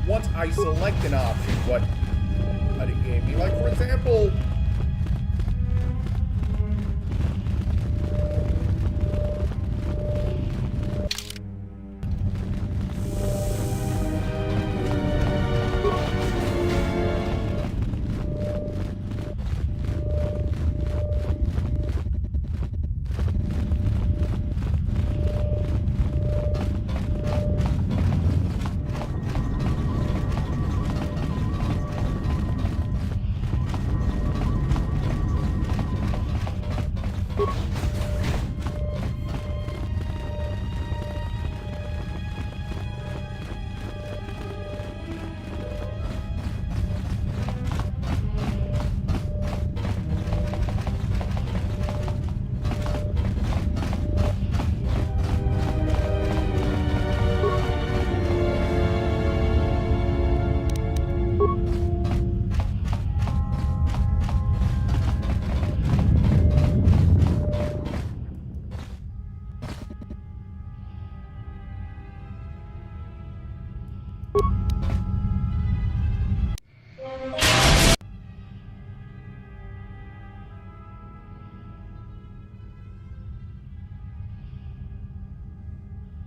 once I select an option, what it gave me. Like, for example...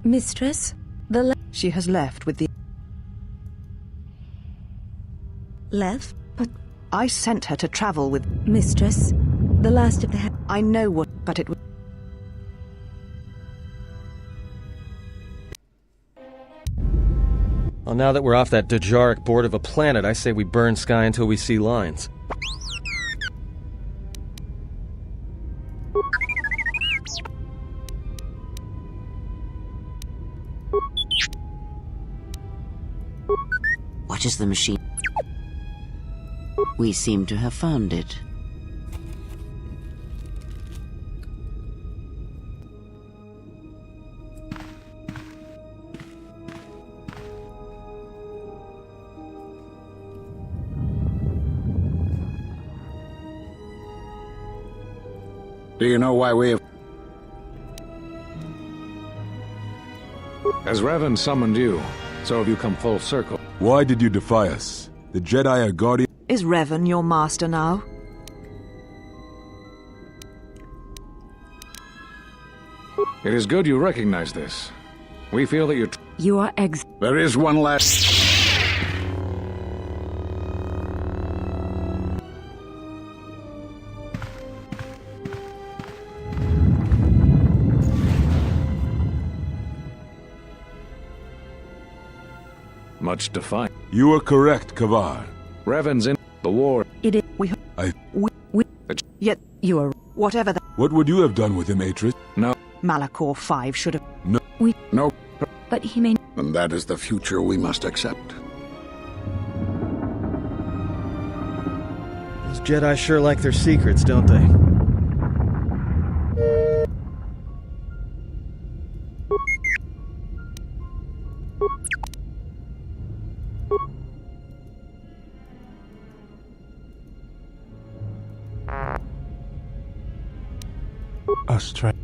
Mistress, She has left with the... Left? But... I sent her to travel with... Mistress, the last of the... I know what... But it... Well, now that we're off that Dejaric board of a planet, I say we burn sky until we see lines. What is the machine? We seem to have found it. Do you know why we have... As Revan summoned you, so have you come full circle. Why did you defy us? The Jedi are guardian... Is Revan your master now? It is good you recognize this. We feel that You are There is one last... Much to find. You are correct, Kavar. Revan's in the war. It is. We. Yet you are. Whatever that. What would you have done with him, Atris? No. Malachor 5 should have. No. No. But he may... And that is the future we must accept. Those Jedi sure like their secrets, don't they?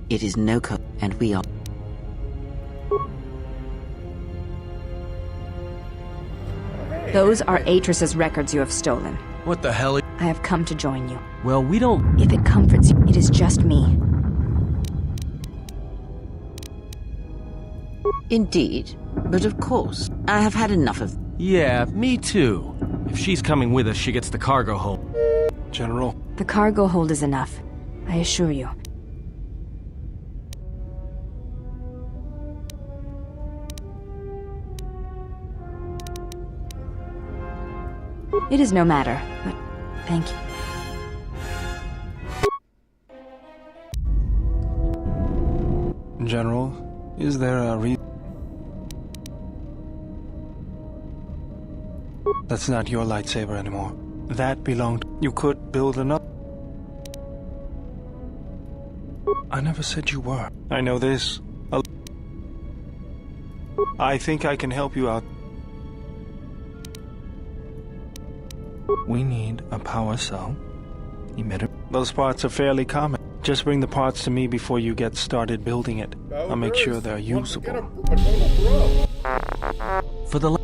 It is no code, and we are... Those are Atris's records you have stolen. What the hell? I have come to join you. Well, we don't... If it comforts you, it is just me. Indeed. But of course, I have had enough of... Yeah, me too. If she's coming with us, she gets the cargo hold. General. The cargo hold is enough, I assure you. It is no matter, but thank you. General, is there a reason? That's not your lightsaber anymore. That belonged... You could build another... I never said you were. I know this. I think I can help you out. We need a power cell. Emitter. Those parts are fairly common. Just bring the parts to me before you get started building it. I'll make sure they're usable. For the...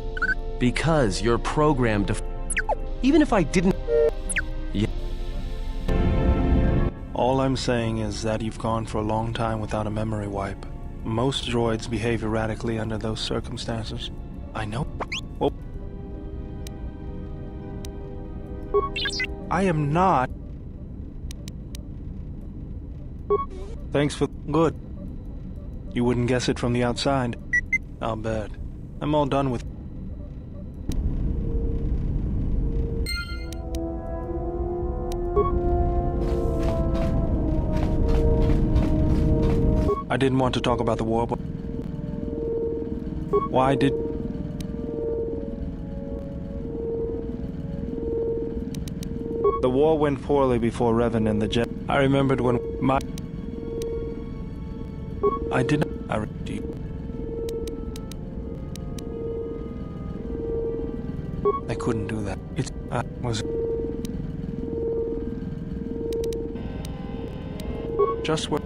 Because you're programmed to... Even if I didn't... Yeah. All I'm saying is that you've gone for a long time without a memory wipe. Most droids behave erratically under those circumstances. I know. Well, I am not. Thanks for... Good. You wouldn't guess it from the outside. I'll bet. I'm all done with... I didn't want to talk about the war, but... Why did... The war went poorly before Revan and the Jet. I remembered when my... I didn't... I... I couldn't do that. It... I was... Just what...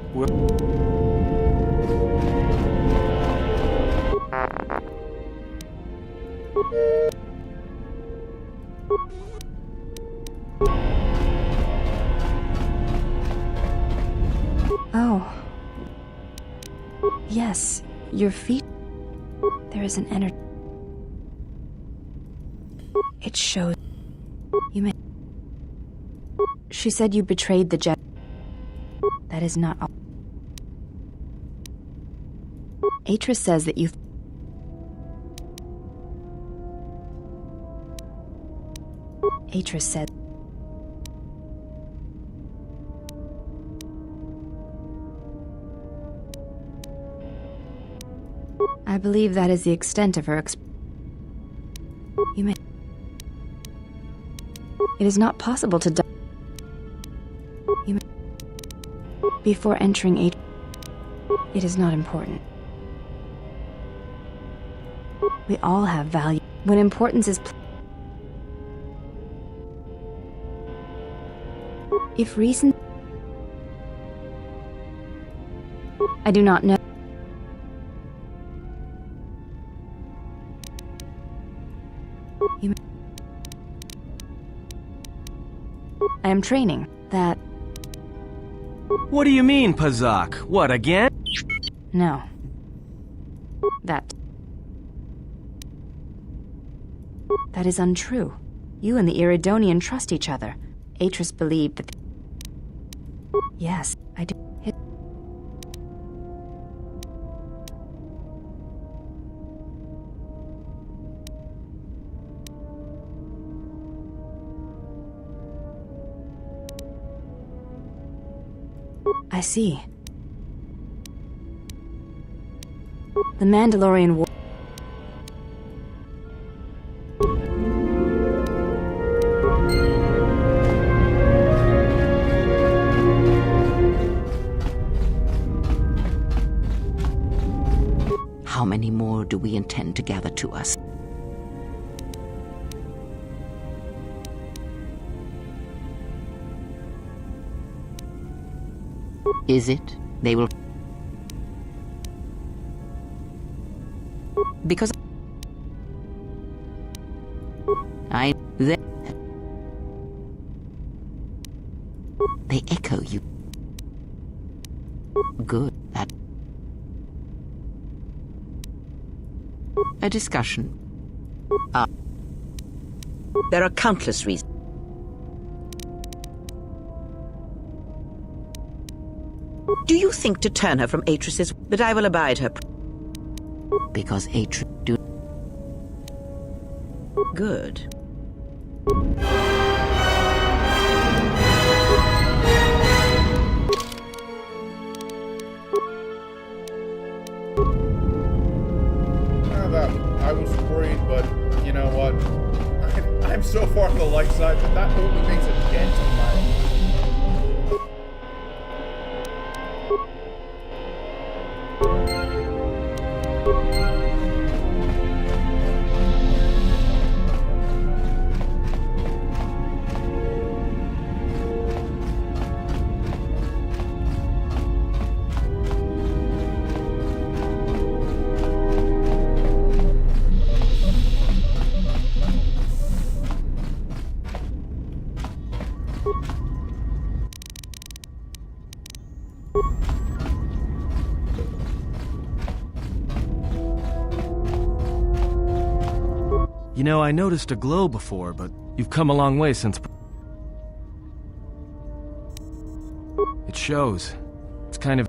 Oh. Yes, your feet. There is an energy. It shows. You may. She said you betrayed the Jedi. That is not all. Atris says that you... Atris said... I believe that is the extent of her You may... It is not possible to die... You may... Before entering It is not important. We all have value. When importance is... If reason... I do not know. You may... I am training. That... What do you mean, Pazak? What, again? No. That is untrue. You and the Iridonian trust each other. Atris believed that... Yes, I do. I see. The Mandalorian War... How many more do we intend to gather to us? Is it? They will... Because... They echo you. Good. That... A discussion. There are countless reasons. Do you think to turn her from Atris's? But I will abide her. Because Atris do... Good. I was worried, but you know what? I'm so far on the light side that that only makes a dent in my... You know, I noticed a glow before, but you've come a long way since... It shows. It's kind of...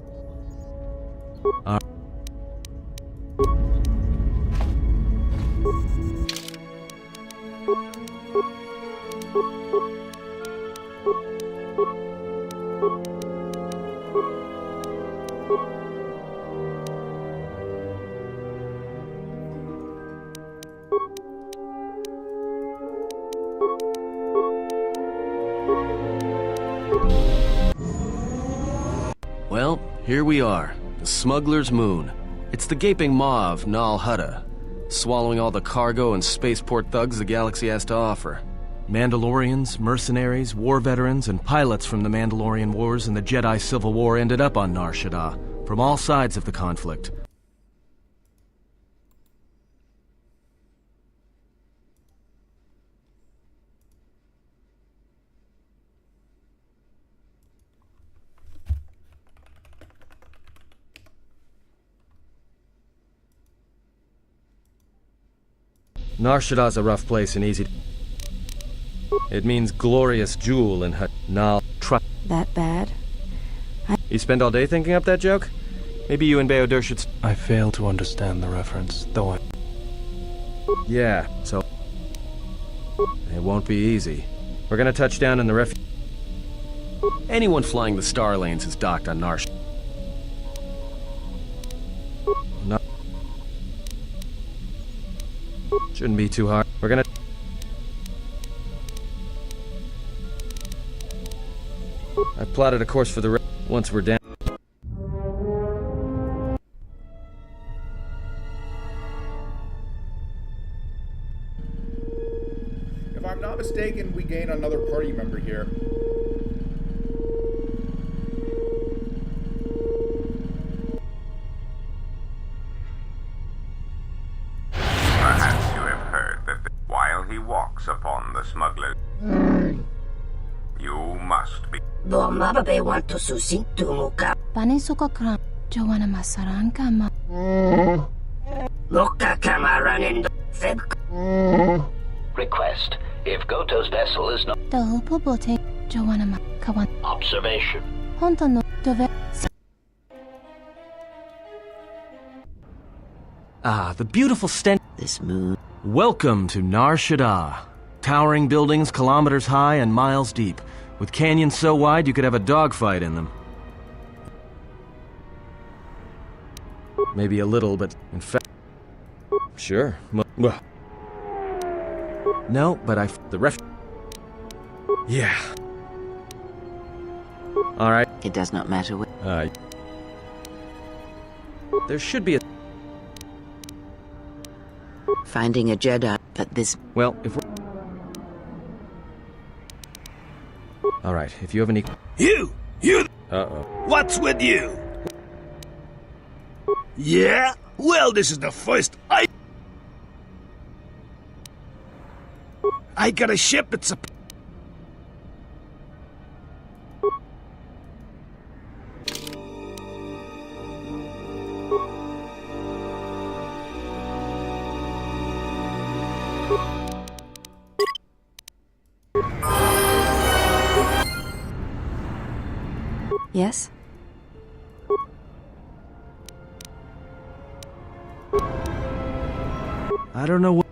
Well, here we are. The Smuggler's Moon. It's the gaping maw of Nal Hutta, swallowing all the cargo and spaceport thugs the galaxy has to offer. Mandalorians, mercenaries, war veterans, and pilots from the Mandalorian Wars and the Jedi Civil War ended up on Nar Shaddaa, from all sides of the conflict. Nar Shaddaa's a rough place and easy. It means glorious jewel in Nal. That bad? You spend all day thinking up that joke? Maybe you and Bayodur should... I fail to understand the reference, though I... Yeah, so... It won't be easy. We're gonna touch down in the Anyone flying the star lanes is docked on Nar Shaddaa. Shouldn't be too hard. We're gonna... I've plotted a course for the once we're down. If I'm not mistaken, we gain another party member here. He walks upon the smuggler. You must be. Panesoka Kram. Joanna Masaranka ma. Request. If Goto's vessel is not... Dopobote. Joanna ma. Kawan. Observation. Honto no dove. Ah, the beautiful stench. This moon. Welcome to Nar Shaddaa. Towering buildings kilometers high and miles deep, with canyons so wide you could have a dogfight in them. Maybe a little, but in fact... Sure. No, but the ref... Yeah. Alright. It does not matter what... There should be a... Finding a Jedi, but this... Well, if we're... Alright, if you have any... You! Uh-oh. What's with you? Yeah? Well, this is the first I got a ship that's a... Yes? I don't know what...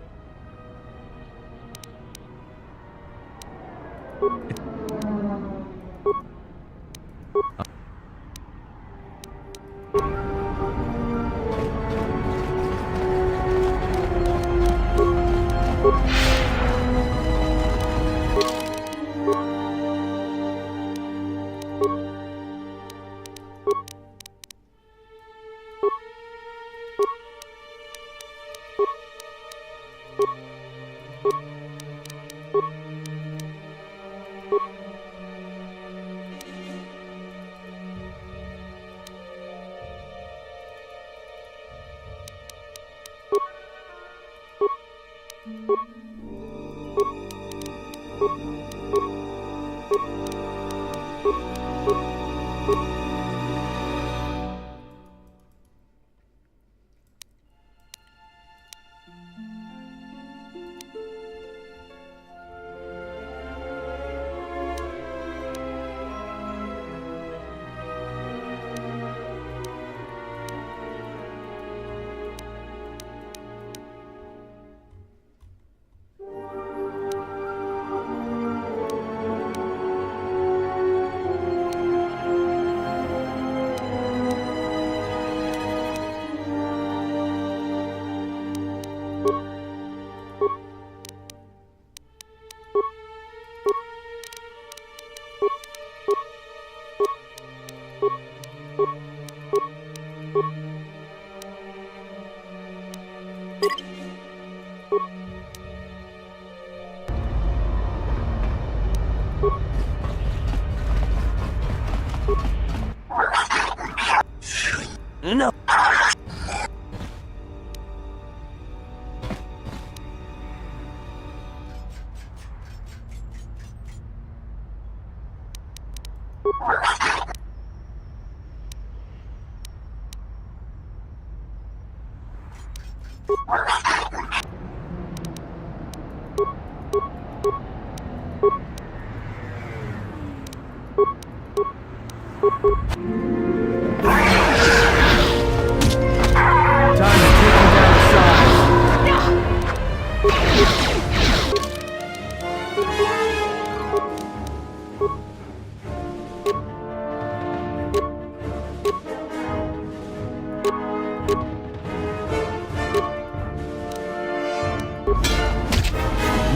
No.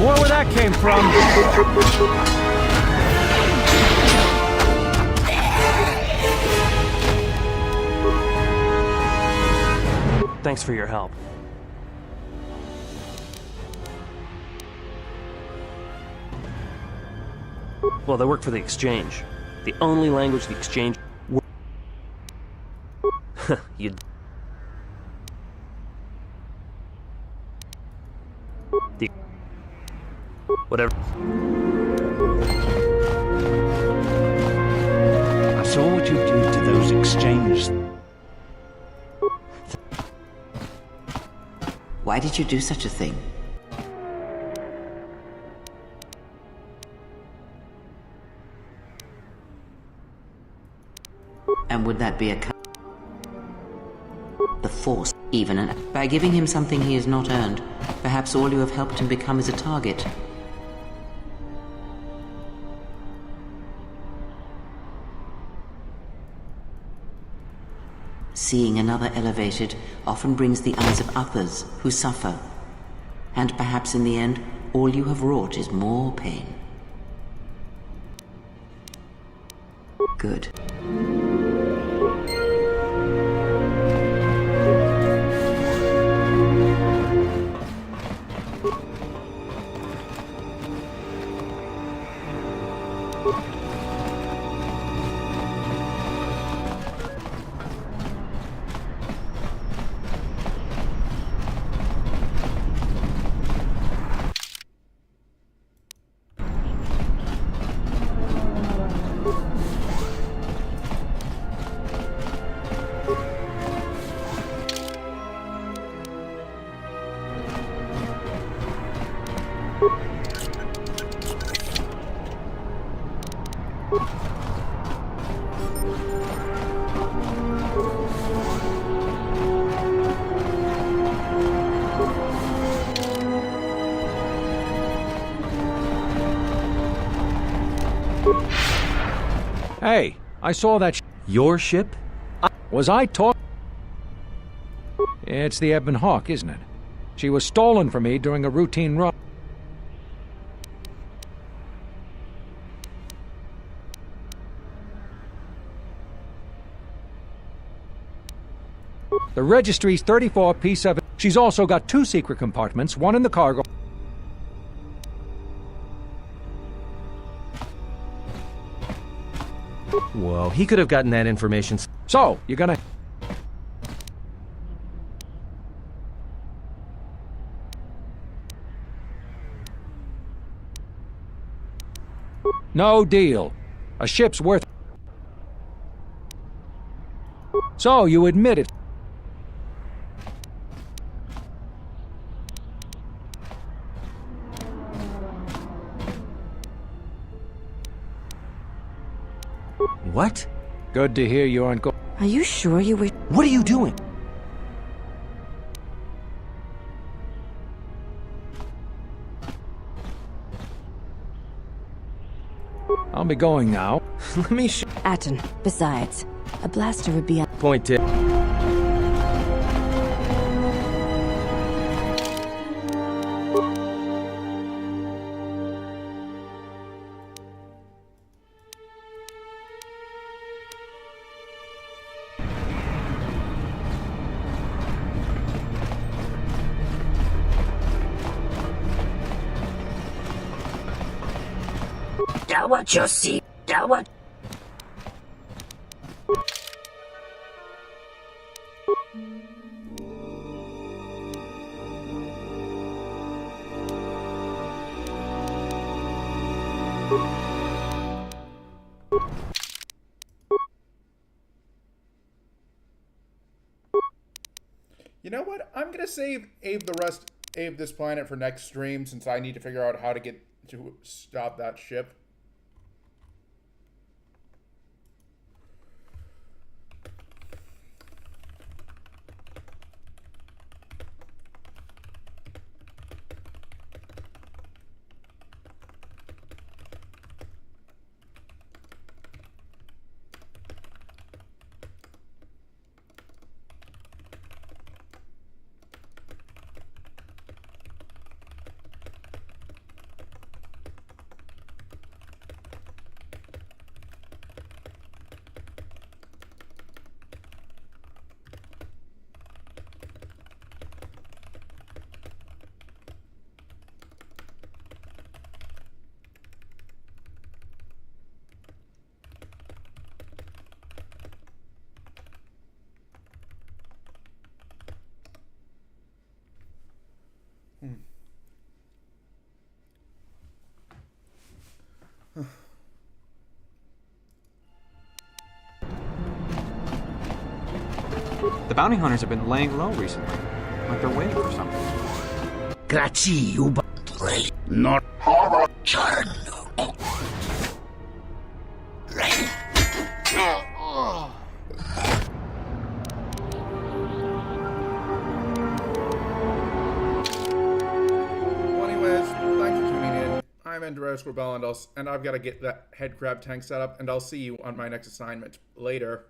More where that came from. Thanks for your help. Well, they work for the Exchange. The only language the Exchange... you... Whatever. I saw what you did to those Exchange... Why did you do such a thing? And would that be the Force, even by giving him something he has not earned, perhaps all you have helped him become is a target. Seeing another elevated often brings the eyes of others who suffer. And perhaps in the end, all you have wrought is more pain. Good. Hey, I saw that Your ship? Was I talking? It's the Ebon Hawk, isn't it? She was stolen from me during a routine run. The registry's 34 P7. She's also got 2 secret compartments, one in the cargo. Whoa, he could have gotten that information. So, you're gonna... No deal. A ship's worth... So, you admit it. What? Good to hear you aren't Are you sure you were... What are you doing? I'll be going now. Let me Atten. Besides, a blaster would be on... Point it. What you see? What? You know what? I'm gonna save this planet for next stream, since I need to figure out how to get to stop that ship. The bounty hunters have been laying low recently, like they're waiting for something. Not Well, anyways, thanks for tuning in. I'm Andreas Rebellandos, and I've got to get that head crab tank set up, and I'll see you on my next assignment. Later.